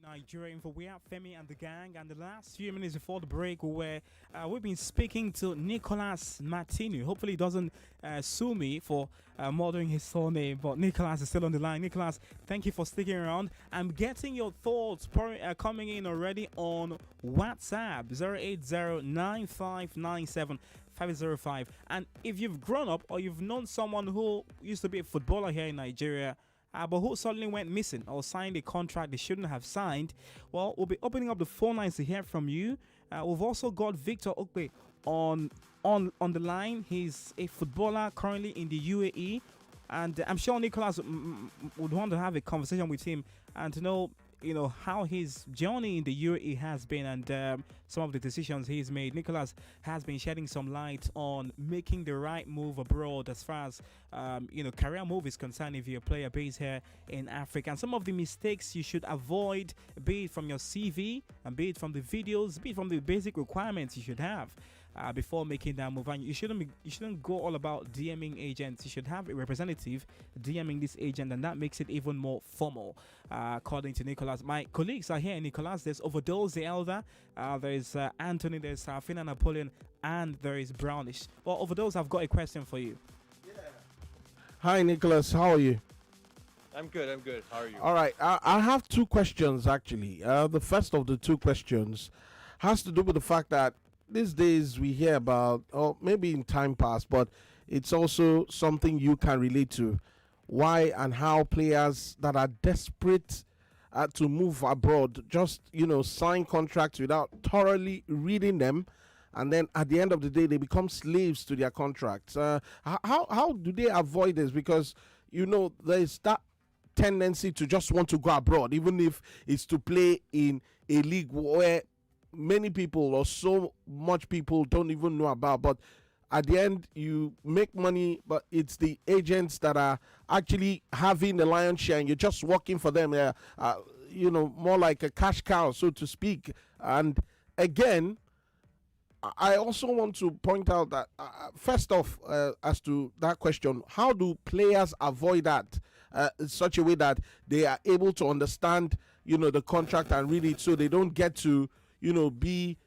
Nigeria info. We have Femi and the gang, and the last few minutes before the break, we've been speaking to Nicolas Martini. Hopefully, he doesn't sue me for murdering his surname, but Nicolas is still on the line. Nicolas, thank you for sticking around. I'm getting your thoughts coming in already on WhatsApp 0809597 and if you've grown up or you've known someone who used to be a footballer here in Nigeria, but who suddenly went missing or signed a contract they shouldn't have signed, well, we'll be opening up the phone lines to hear from you. We've also got Victor Okpe on the line. He's a footballer currently in the UAE, and I'm sure Nicolas would want to have a conversation with him and to know, how his journey in the UAE has been and some of the decisions he's made. Nicolas has been shedding some light on making the right move abroad as far as career move is concerned if you're a player based here in Africa, and some of the mistakes you should avoid, be it from your CV and be it from the videos, be it from the basic requirements you should have before making that move. And you shouldn't go all about DMing agents. You should have a representative DMing this agent, and that makes it even more formal, according to Nicolas. My colleagues are here. Nicolas, there's Overdose the Elder, there is Anthony, there's Fina Napoleon, and there is Brownish. Well, Overdose, I've got a question for you.
Hi, Nicolas. How are you?
I'm good. How are you?
All right. I have two questions, actually. The first of the two questions has to do with the fact that these days we hear about, or maybe in time past, but it's also something you can relate to. Why and how players that are desperate to move abroad just, sign contracts without thoroughly reading them, and then at the end of the day they become slaves to their contracts. How do they avoid this? Because there's that tendency to just want to go abroad, even if it's to play in a league where many people or so much people don't even know about, but at the end you make money, but it's the agents that are actually having the lion's share and you're just working for them, more like a cash cow, so to speak. And again, I also want to point out that first off, as to that question, how do players avoid that in such a way that they are able to understand the contract and read it, so they don't get to be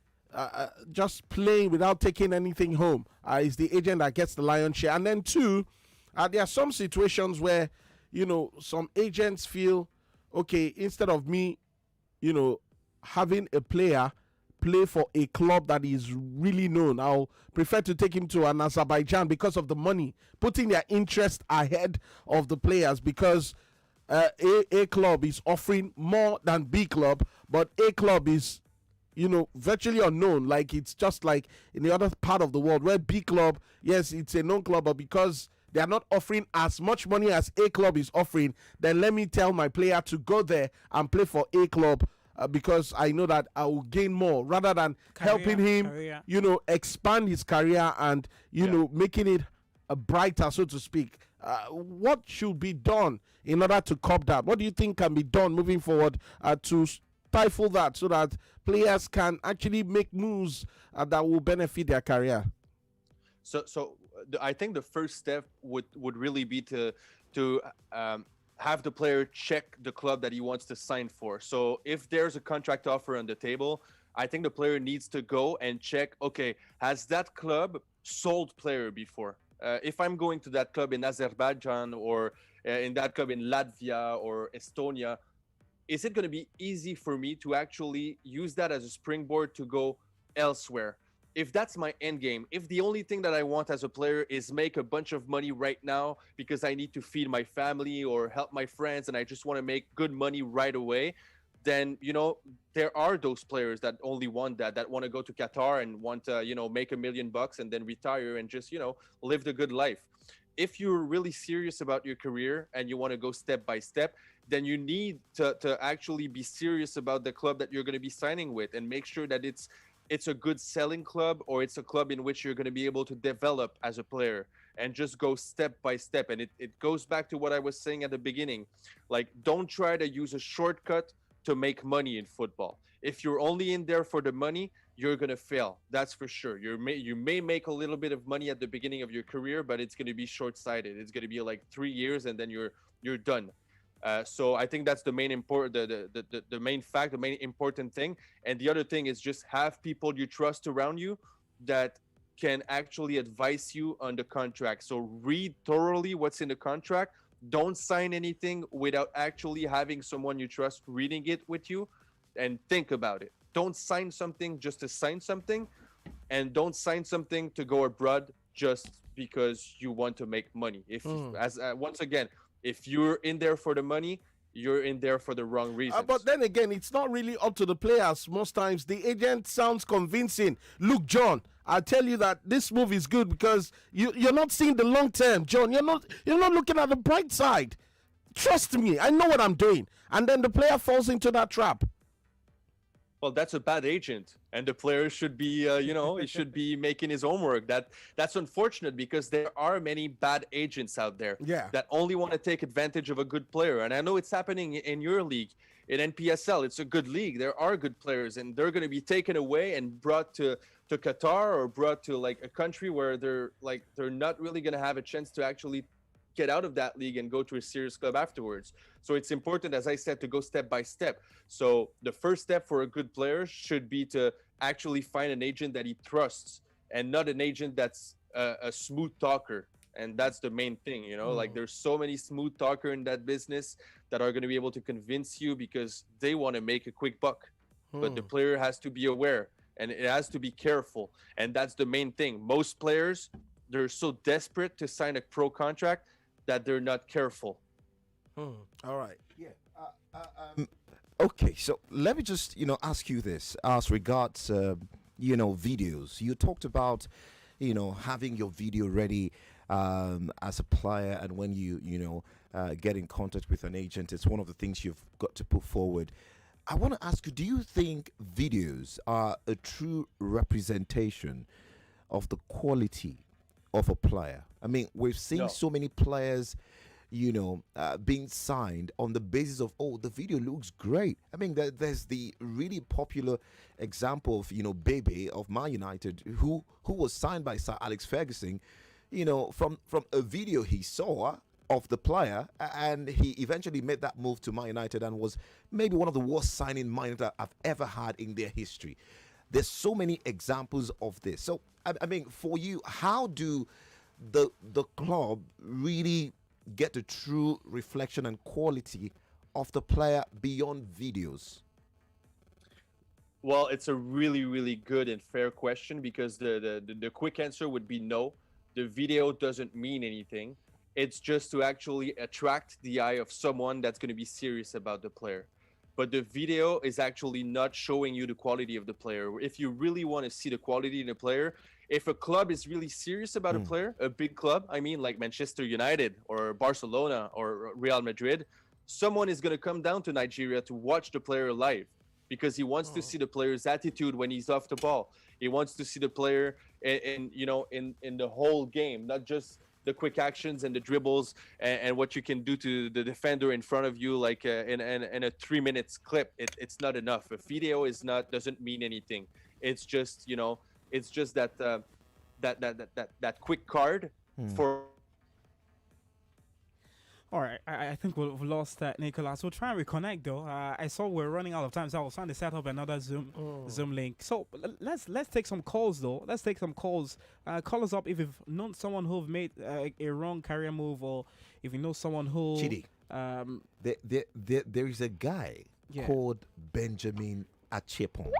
just playing without taking anything home? Is the agent that gets the lion's share. And then two, there are some situations where some agents feel, okay, instead of me having a player play for a club that is really known, I'll prefer to take him to an Azerbaijan because of the money, putting their interest ahead of the players, because A club is offering more than B club, but A club is virtually unknown. Like, it's just like in the other part of the world where B club, yes, it's a known club, but because they are not offering as much money as A club is offering, then let me tell my player to go there and play for A club, because I know that I will gain more, rather than helping him expand his career and making it brighter, so to speak. What should be done in order to curb that? What do you think can be done moving forward to stifle that, so that players can actually make moves that will benefit their career?
So I think the first step would really be to have the player check the club that he wants to sign for. So if there's a contract offer on the table, I think the player needs to go and check, okay, has that club sold player before? If I'm going to that club in Azerbaijan or in that club in Latvia or Estonia, is it going to be easy for me to actually use that as a springboard to go elsewhere? If that's my end game, if the only thing that I want as a player is make a bunch of money right now because I need to feed my family or help my friends and I just want to make good money right away, then, there are those players that only want that want to go to Qatar and want to, make $1 million and then retire and just, live the good life. If you're really serious about your career and you want to go step by step, then you need to actually be serious about the club that you're going to be signing with and make sure that it's a good selling club, or it's a club in which you're going to be able to develop as a player, and just go step by step. And it goes back to what I was saying at the beginning. Like, don't try to use a shortcut to make money in football. If you're only in there for the money, you're going to fail. That's for sure. You may make a little bit of money at the beginning of your career, but it's going to be short-sighted. It's going to be like 3 years and then you're done. So I think that's the main the main fact, the main important thing. And the other thing is just have people you trust around you that can actually advise you on the contract. So read thoroughly what's in the contract. Don't sign anything without actually having someone you trust reading it with you, and think about it. Don't sign something just to sign something, and don't sign something to go abroad just because you want to make money. If once again, if you're in there for the money, you're in there for the wrong reasons.
But then again, it's not really up to the players. Most times, the agent sounds convincing. Look, John, I tell you that this move is good because you're not seeing the long term, John. You're not looking at the bright side. Trust me, I know what I'm doing. And then the player falls into that trap.
Well, that's a bad agent, and the player should be, he should be making his homework. That's unfortunate because there are many bad agents out there that only want to take advantage of a good player. And I know it's happening in your league, in NPSL. It's a good league. There are good players, and they're going to be taken away and brought to Qatar or brought to like a country where they're not really going to have a chance to actually get out of that league and go to a serious club afterwards. So it's important, as I said, to go step by step. So the first step for a good player should be to actually find an agent that he trusts and not an agent that's a smooth talker. And that's the main thing, like there's so many smooth talker in that business that are going to be able to convince you because they want to make a quick buck. But the player has to be aware and it has to be careful. And that's the main thing. Most players, they're so desperate to sign a pro contract that they're not careful.
All right.
Yeah. Okay, so let me just, ask you this as regards, videos. You talked about, having your video ready as a player, and when you get in contact with an agent, it's one of the things you've got to put forward. I want to ask you, do you think videos are a true representation of the quality of a player? I mean, we've seen so many players, being signed on the basis of, the video looks great. I mean, there's the really popular example of, Bebe of Man United, who was signed by Sir Alex Ferguson, from a video he saw of the player, and he eventually made that move to Man United and was maybe one of the worst signing Man United I've ever had in their history. There's so many examples of this. So, I mean, for you, how do the club really get a true reflection and quality of the player beyond videos?
Well, it's a really, really good and fair question because the quick answer would be no. The video doesn't mean anything. It's just to actually attract the eye of someone that's going to be serious about the player. But the video is actually not showing you the quality of the player. If you really want to see the quality in a player, if a club is really serious about a player, a big club, I mean, like Manchester United or Barcelona or Real Madrid, someone is going to come down to Nigeria to watch the player live because he wants to see the player's attitude when he's off the ball. He wants to see the player in the whole game, not just the quick actions and the dribbles and what you can do to the defender in front of you, like in a 3 minutes clip. It's not enough. A video doesn't mean anything. It's just it's just that quick card for.
All right, I think we've lost Nicholas. We'll try and reconnect though. I saw we're running out of time, so I was trying to set up another Zoom link. So let's take some calls though. Let's take some calls. Call us up if you've known someone who've made a wrong career move, or if you know someone who.
Chidi, there is a guy called Benjamin Achepong.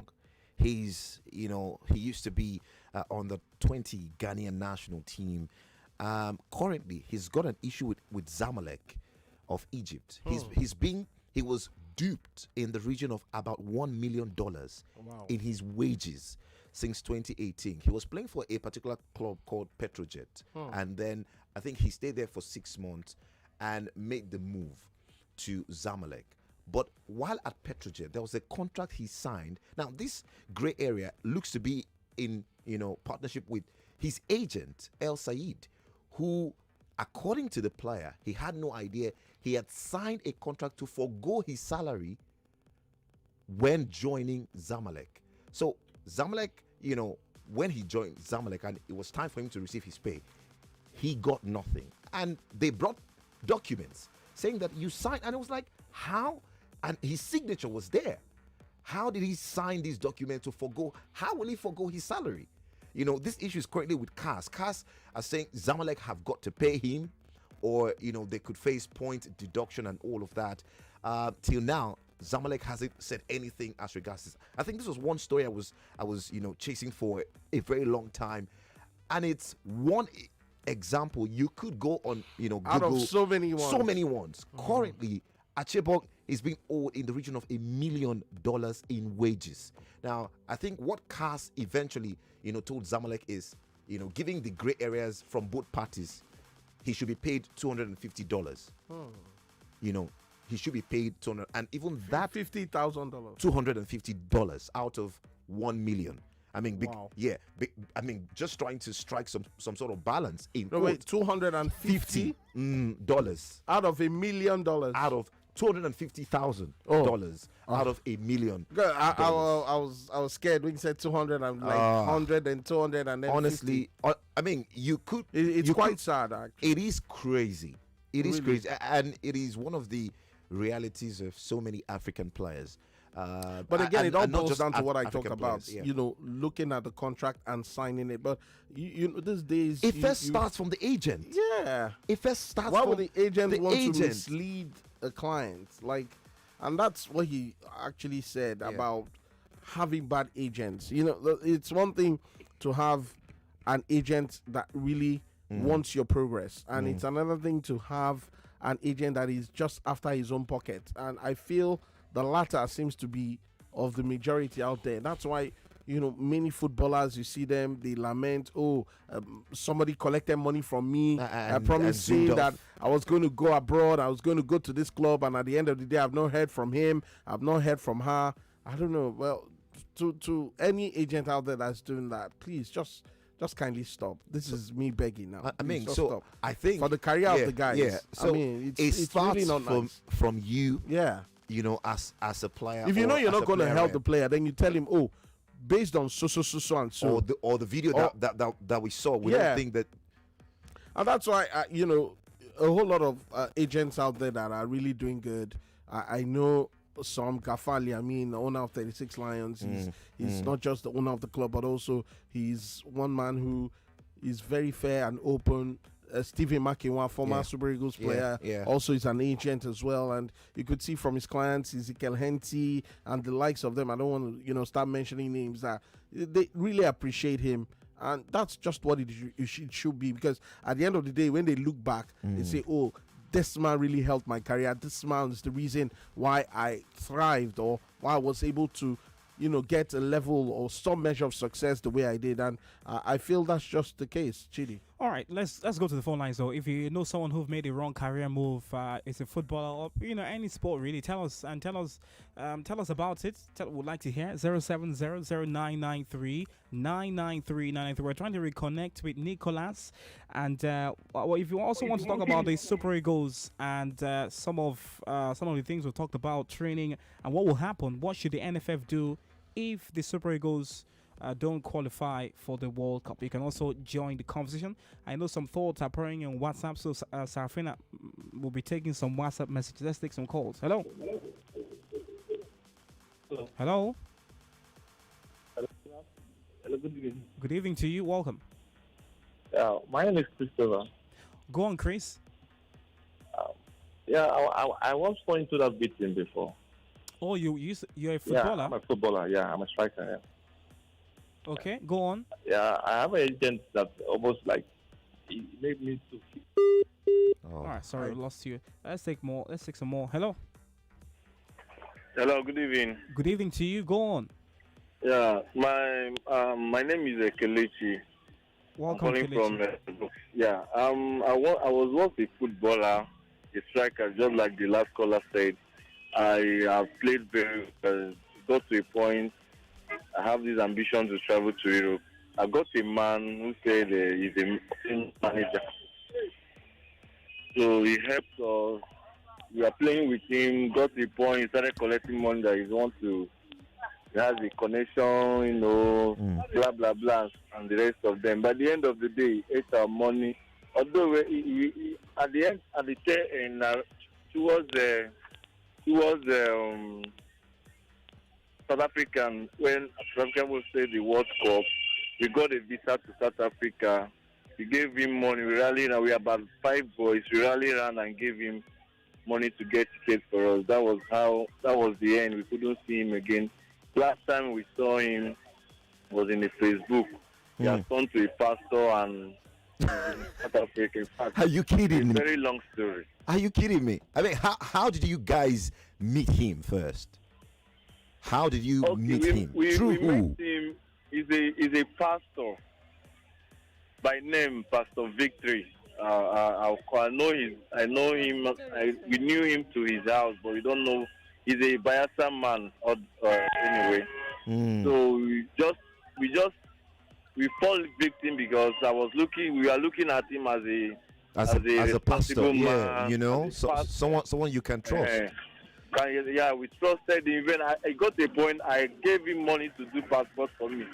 He's he used to be on the 20 Ghanaian national team. Currently, he's got an issue with Zamalek of Egypt. He was duped in the region of about $1 million in his wages since 2018. He was playing for a particular club called Petrojet, and then I think he stayed there for 6 months and made the move to Zamalek. But while at Petrojet, there was a contract he signed. Now, this gray area looks to be in partnership with his agent El Said, who, according to the player, he had no idea he had signed a contract to forego his salary when joining Zamalek. So Zamalek, when he joined Zamalek and it was time for him to receive his pay, he got nothing. And they brought documents saying that you signed, and it was like, how? And his signature was there. How did he sign this document to forgo? How will he forgo his salary? You know, this issue is currently with CAS. CAS are saying Zamalek have got to pay him, or, you know, they could face point deduction and all of that. Till now, Zamalek hasn't said anything as regards this. I think this was one story I was you know, chasing for a very long time, and it's one example. You could go on, you know, Google,
out of so many ones.
Currently, Achebok is being owed in the region of $1 million in wages. Now, I think what CAS eventually, you know, told Zamalek is, you know, giving the gray areas from both parties, he should be paid $250. You know, he should be paid $200, and even that
$50,000,
$250 out of $1 million. I mean,
wow.
I mean, just trying to strike some sort of balance in.
No, wait, $250
dollars
out of $1 million,
out of $250,000 out of $1 million.
I was scared when you said 200 and like 100 and 200 and then
honestly, I mean, you could.
It's quite sad, actually.
It is crazy. It is crazy, and it is one of the realities of so many African players.
But again, it all boils down to what I
African
talk about.
players, yeah.
You know, looking at the contract and signing it. But you know, these days,
it first starts from the agent.
Yeah,
it first starts.
Why
from
would the agent want
agent.
to mislead a client? Like, and that's what he actually said about having bad agents. You know, it's one thing to have an agent that really wants your progress, and it's another thing to have an agent that is just after his own pocket. And I feel the latter seems to be of the majority out there. That's why, you know, many footballers, you see them, they lament, somebody collected money from me. I promised me that I was going to go abroad, I was going to go to this club, and at the end of the day, I've not heard from him, I've not heard from her. I don't know. Well, to any agent out there that's doing that, please just kindly stop. This is me begging now.
I mean,
so
stop. I think
for the career of the guys.
Yeah. So
I mean,
it starts
really not nice.
from you.
Yeah.
You know, as a player.
If you know you're not going to help the player, then you tell him, based on so and so,
or the video that we saw, we don't think that.
And that's why you know, a whole lot of agents out there that are really doing good. I know some Gafali, I mean, the owner of 36 Lions. He's not just the owner of the club, but also he's one man who is very fair and open. Stephen Makinwa, former Super Eagles player, also is an agent as well, and you could see from his clients, Ezekiel Henty and the likes of them. I don't want to, you know, start mentioning names. That they really appreciate him, and that's just what it should be. Because at the end of the day, when they look back, they say, "Oh, this man really helped my career. This man is the reason why I thrived, or why I was able to, you know, get a level or some measure of success the way I did." And I feel that's just the case, Chidi.
All right, let's go to the phone lines though. If you know someone who've made a wrong career move, it's a footballer or, you know, any sport really, tell us about it. We'd like to hear 0700993993993. We're trying to reconnect with Nicholas, and if you also want to talk about the Super Eagles and some of the things we talked about, training and what will happen, what should the NFF do if the Super Eagles don't qualify for the World Cup? You can also join the conversation. I know some thoughts are pouring on WhatsApp, so Sarafina will be taking some WhatsApp messages. Let's take some calls. Hello. Hello.
Hello, good evening.
Good evening to you. Welcome.
My name is Christopher.
Go on, Chris.
I was going to that beating before.
Oh, you're a footballer?
Yeah, I'm a footballer. Yeah, I'm a striker. Yeah.
Okay, go on.
Yeah, I have an agent that almost like he made me to.
All right, sorry, I lost you. Let's take some more. Hello.
Hello, good evening.
Good evening to you. Go on.
Yeah, my name is Kelechi.
Welcome,
I'm calling
Kelechi.
from I was once a footballer, a striker, just like the last caller said. I have played very well. Got to a point. I have this ambition to travel to Europe. I got a man who said he's a team manager. So he helped us. We are playing with him, got to a point, he started collecting money that he wants to. He has a connection, you know, blah, blah, blah, and the rest of them. By the end of the day, he ate our money. Although at the end, at the tail end, towards South African, when South Africa will say the World Cup, we got a visa to South Africa. We gave him money. We rallied around. We were about 5 boys. We rallied around and gave him money to get tickets for us. That was the end. We couldn't see him again. Last time we saw him was in the Facebook. He has turned to a pastor and South Africa. In fact,
Are you kidding me?
Very long story.
Are you kidding me? I mean, how did you guys meet him first? How did you meet him? Through who?
Met him. He's a pastor by name, Pastor Victory. I know him. We knew him to his house, but we don't know. He's a Bayelsa man, anyway. So we fall victim because we are looking at him as a
pastor,
man,
you know, someone you can trust.
We trusted him. Even I got a point. I gave him money to do passport for me.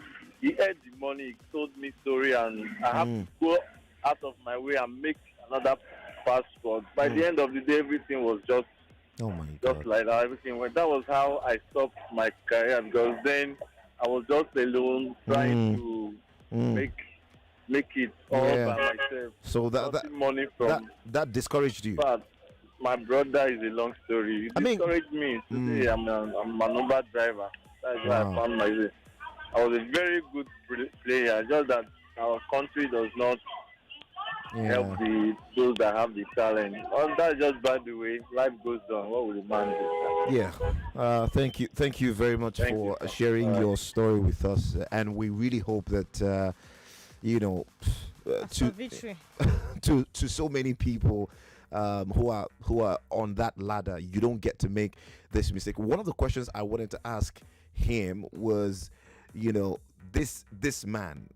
He had the money. He told me story, and I have to go out of my way and make another passport. By the end of the day, everything was just like that. Everything went. That was how I stopped my career, because then I was just alone trying to make it all by myself.
So
money from
that discouraged you.
But my brother is a long story. It discouraged me. Today I'm an Uber driver. That's why I found my way. I was a very good player, just that our country does not help those that have the talent. That's just by the way. Life goes on. What will the man do?
Yeah. Thank you very much for sharing your story with us, and we really hope that to so many people who are on that ladder, you don't get to make this mistake. One of the questions I wanted to ask him was, this man,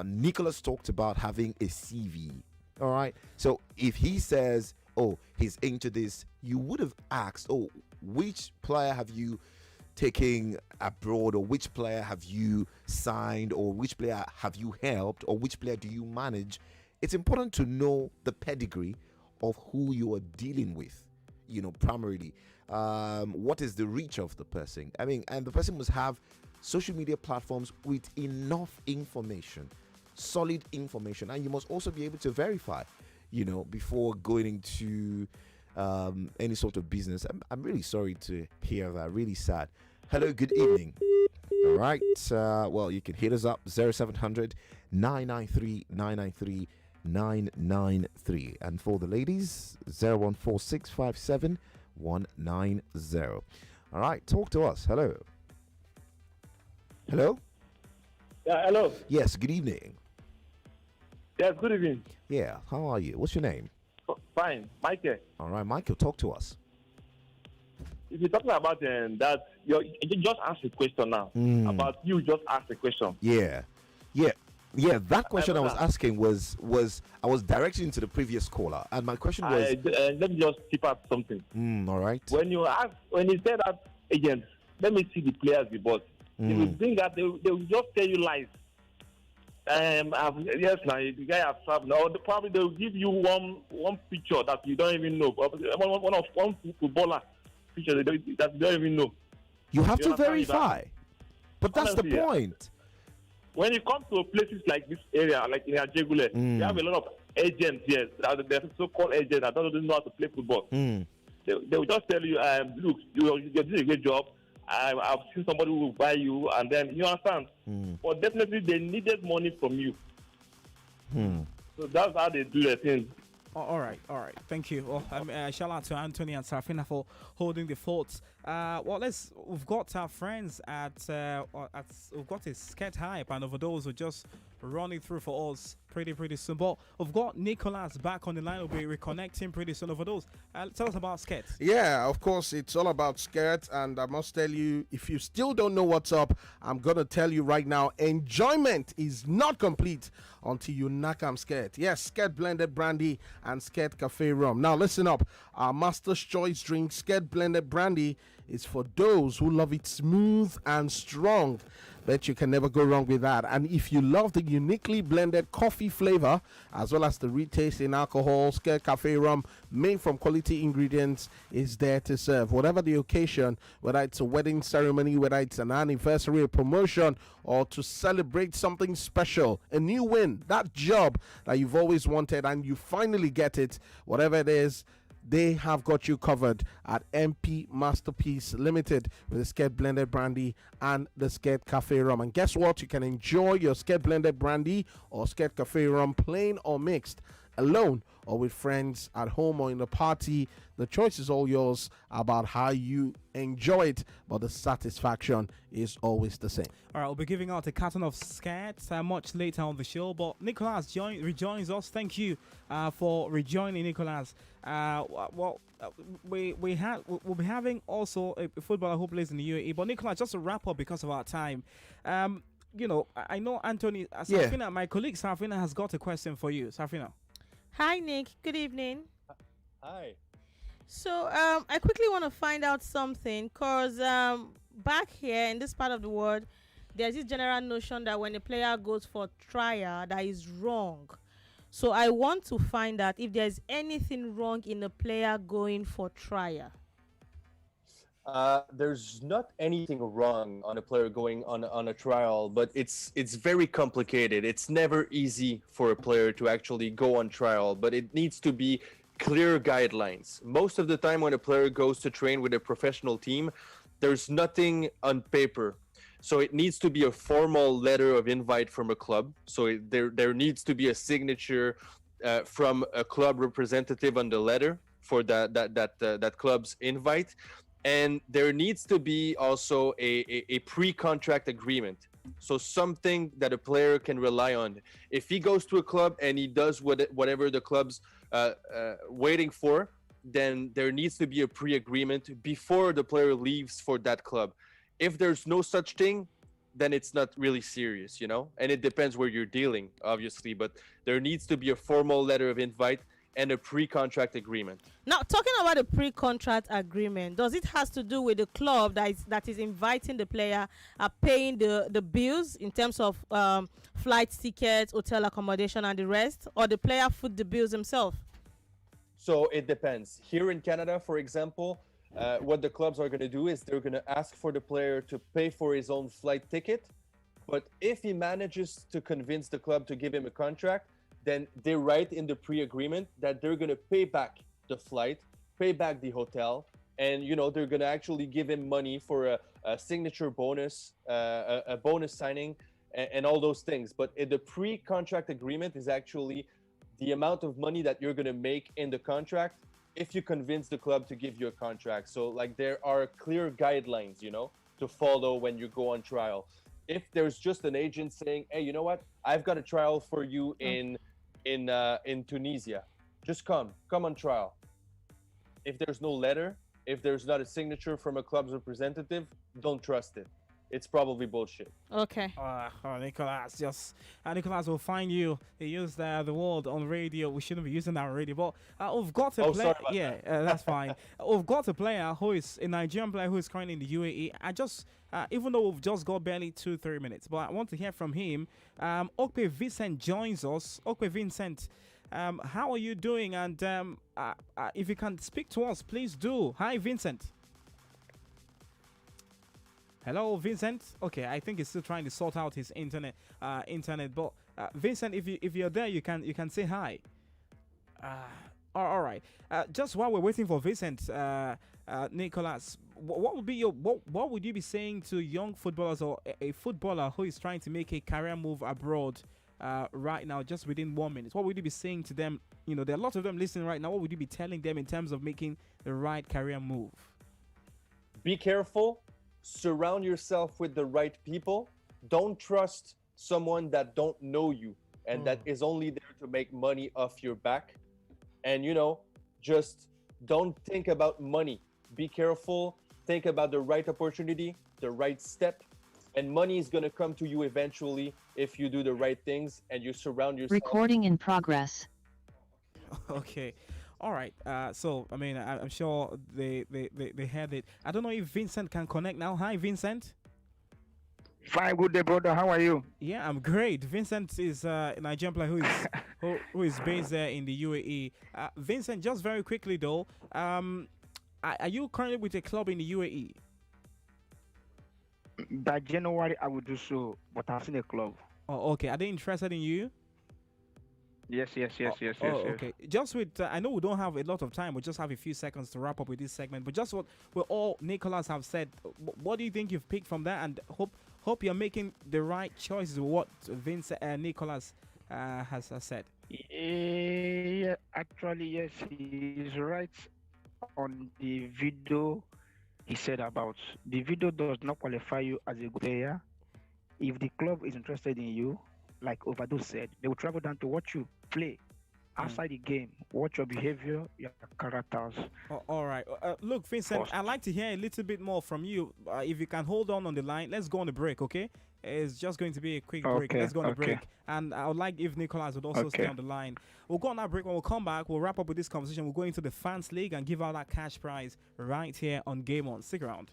Nicholas talked about having a CV. All right. So if he says, oh, he's into this, you would have asked, oh, which player have you taken abroad, or which player have you signed, or which player have you helped, or which player do you manage? It's important to know the pedigree of who you are dealing with, primarily. What is the reach of the person? I mean, and the person must have social media platforms with enough information, solid information, and you must also be able to verify, before going into any sort of business. I'm really sorry to hear that. Really sad. Hello, good evening. All right. Well, you can hit us up 0700 993 993 993, and for the ladies 014657190. All right, talk to us. Hello.
Yeah, hello.
Yes, good evening.
Yes, good evening.
Yeah, how are you? What's your name?
Fine, Michael.
All right, Michael, talk to us.
If you're talking about that, you just asked a question now. About you just asked a question.
Yeah. That question I was asking was I was directing to the previous caller, and my question was.
Let me just tip out something.
All right.
When you say that agent, let me see the players you bought. If you think that they will just tell you lies. Yes, now the guy has traveled. Or probably they will give you one picture that you don't even know. One footballer picture that you don't even know.
You have to verify. But that's the point.
When you come to places like this area, like in Ajegule, you have a lot of agents here. They're so-called agents that don't know how to play football. They will just tell you, look, you're doing a great job. I've seen somebody who will buy you, and then you understand. But definitely they needed money from you. So that's how they do their thing.
All right. Thank you. Well, shout out to Anthony and Sarafina for holding the forts. We've got our friends we've got a skate hype, and over those who just running through for us pretty soon. But we've got Nicholas back on the line. We'll be reconnecting pretty soon over those. Tell us about skate.
Yeah, of course, it's all about skate, and I must tell you, if you still don't know what's up, I'm gonna tell you right now. Enjoyment is not complete until you knock 'em skate. Yes, skate blended brandy and skate cafe rum. Now listen up. Our Master's Choice drink, skate blended brandy, is for those who love it smooth and strong. Bet you can never go wrong with that. And if you love the uniquely blended coffee flavor, as well as the rich taste in alcohol, Scared Cafe rum made from quality ingredients is there to serve. Whatever the occasion, whether it's a wedding ceremony, whether it's an anniversary, a promotion, or to celebrate something special, a new win, that job that you've always wanted and you finally get it, whatever it is, they have got you covered at MP Masterpiece Limited with the Scared Blended Brandy and the Scared Cafe Rum. And guess what? You can enjoy your Scared Blended Brandy or Scared Cafe Rum plain or mixed, alone or with friends, at home or in a party. The choice is all yours about how you enjoy it, but the satisfaction is always the same.
All right, we'll be giving out a carton of Scads much later on the show, but Nicholas rejoins us. Thank you for rejoining, Nicholas. We'll be having also a footballer who plays in the UAE, but Nicholas, just to wrap up because of our time, you know, I know Anthony, Safina, my colleague Safina has got a question for you. Safina.
Hi, Nick. Good evening.
Hi.
So, I quickly want to find out something, because back here in this part of the world, there's this general notion that when a player goes for trial, that is wrong. So, I want to find out if there's anything wrong in a player going for trial.
There's not anything wrong on a player going on a trial, but it's very complicated. It's never easy for a player to actually go on trial, but it needs to be clear guidelines. Most of the time when a player goes to train with a professional team, there's nothing on paper. So it needs to be a formal letter of invite from a club. So there needs to be a signature from a club representative on the letter for that club's invite. And there needs to be also a pre-contract agreement. So something that a player can rely on. If he goes to a club and he does whatever the club's waiting for, then there needs to be a pre-agreement before the player leaves for that club. If there's no such thing, then it's not really serious, you know? And it depends where you're dealing, obviously, but there needs to be a formal letter of invite and a pre-contract agreement.
Now, talking about a pre-contract agreement, does it has to do with the club that is inviting the player, paying the bills in terms of flight tickets, hotel accommodation, and the rest, or the player foot the bills himself?
So it depends. Here in Canada, for example, what the clubs are going to do is they're going to ask for the player to pay for his own flight ticket. But if he manages to convince the club to give him a contract, then they write in the pre-agreement that they're going to pay back the flight, pay back the hotel, and, you know, they're going to actually give him money for a signature bonus, a bonus signing, and all those things. But the pre-contract agreement is actually the amount of money that you're going to make in the contract if you convince the club to give you a contract. So, like, there are clear guidelines, you know, to follow when you go on trial. If there's just an agent saying, hey, you know what, I've got a trial for you in Tunisia, just come on trial. If there's no letter, if there's not a signature from a club's representative, don't trust it. It's probably bullshit.
Okay.
Nicholas will find you. He used the word on radio. We shouldn't be using that on radio, but we've got a player. That's fine. We've got a player who is a Nigerian player who is currently in the UAE. I just, even though we've just got barely 2-3 minutes, but I want to hear from him. Okpe Vincent joins us. Okpe Vincent, how are you doing? And if you can speak to us, please do. Hi, Vincent. Hello, Vincent. Okay, I think he's still trying to sort out his internet. But Vincent, if you're there, you can say hi. All right. Just while we're waiting for Vincent, Nicholas, what would you be saying to young footballers or a footballer who is trying to make a career move abroad right now, just within 1 minute? What would you be saying to them? You know, there are lots of them listening right now. What would you be telling them in terms of making the right career move?
Be careful. Surround yourself with the right people. Don't trust someone that don't know you and that is only there to make money off your back. And, you know, just don't think about money. Be careful. Think about the right opportunity, the right step, and money is going to come to you eventually if you do the right things and you surround yourself.
Recording in progress.
Okay. All right. So I mean, I'm sure they had it. I don't know if Vincent can connect now. Hi, Vincent.
Fine, good day, brother. How are you?
Yeah, I'm great. Vincent is a Nigerian player who is based there in the UAE. Vincent, just very quickly though, are you currently with a club in the UAE?
By January, I will do so, but I've seen a club.
Oh, okay. Are they interested in you?
Yes.
Okay. Just with, I know we don't have a lot of time. We just have a few seconds to wrap up with this segment. But just what all Nicholas have said, what do you think you've picked from that? And hope you're making the right choices with what Nicholas has said.
Yeah, actually, yes, he is right on the video he said about. The video does not qualify you as a good player. If the club is interested in you, like Overdose said, they will travel down to watch you play outside the game, watch your behavior, your characters.
All right. Look, Vincent, I'd like to hear a little bit more from you. If you can hold on the line, let's go on the break, okay? It's just going to be a quick break. Let's go on the break. And I would like if Nicholas would also stay on the line. We'll go on that break. When we'll come back, we'll wrap up with this conversation. We'll go into the Fans League and give out that cash prize right here on Game On. Stick around.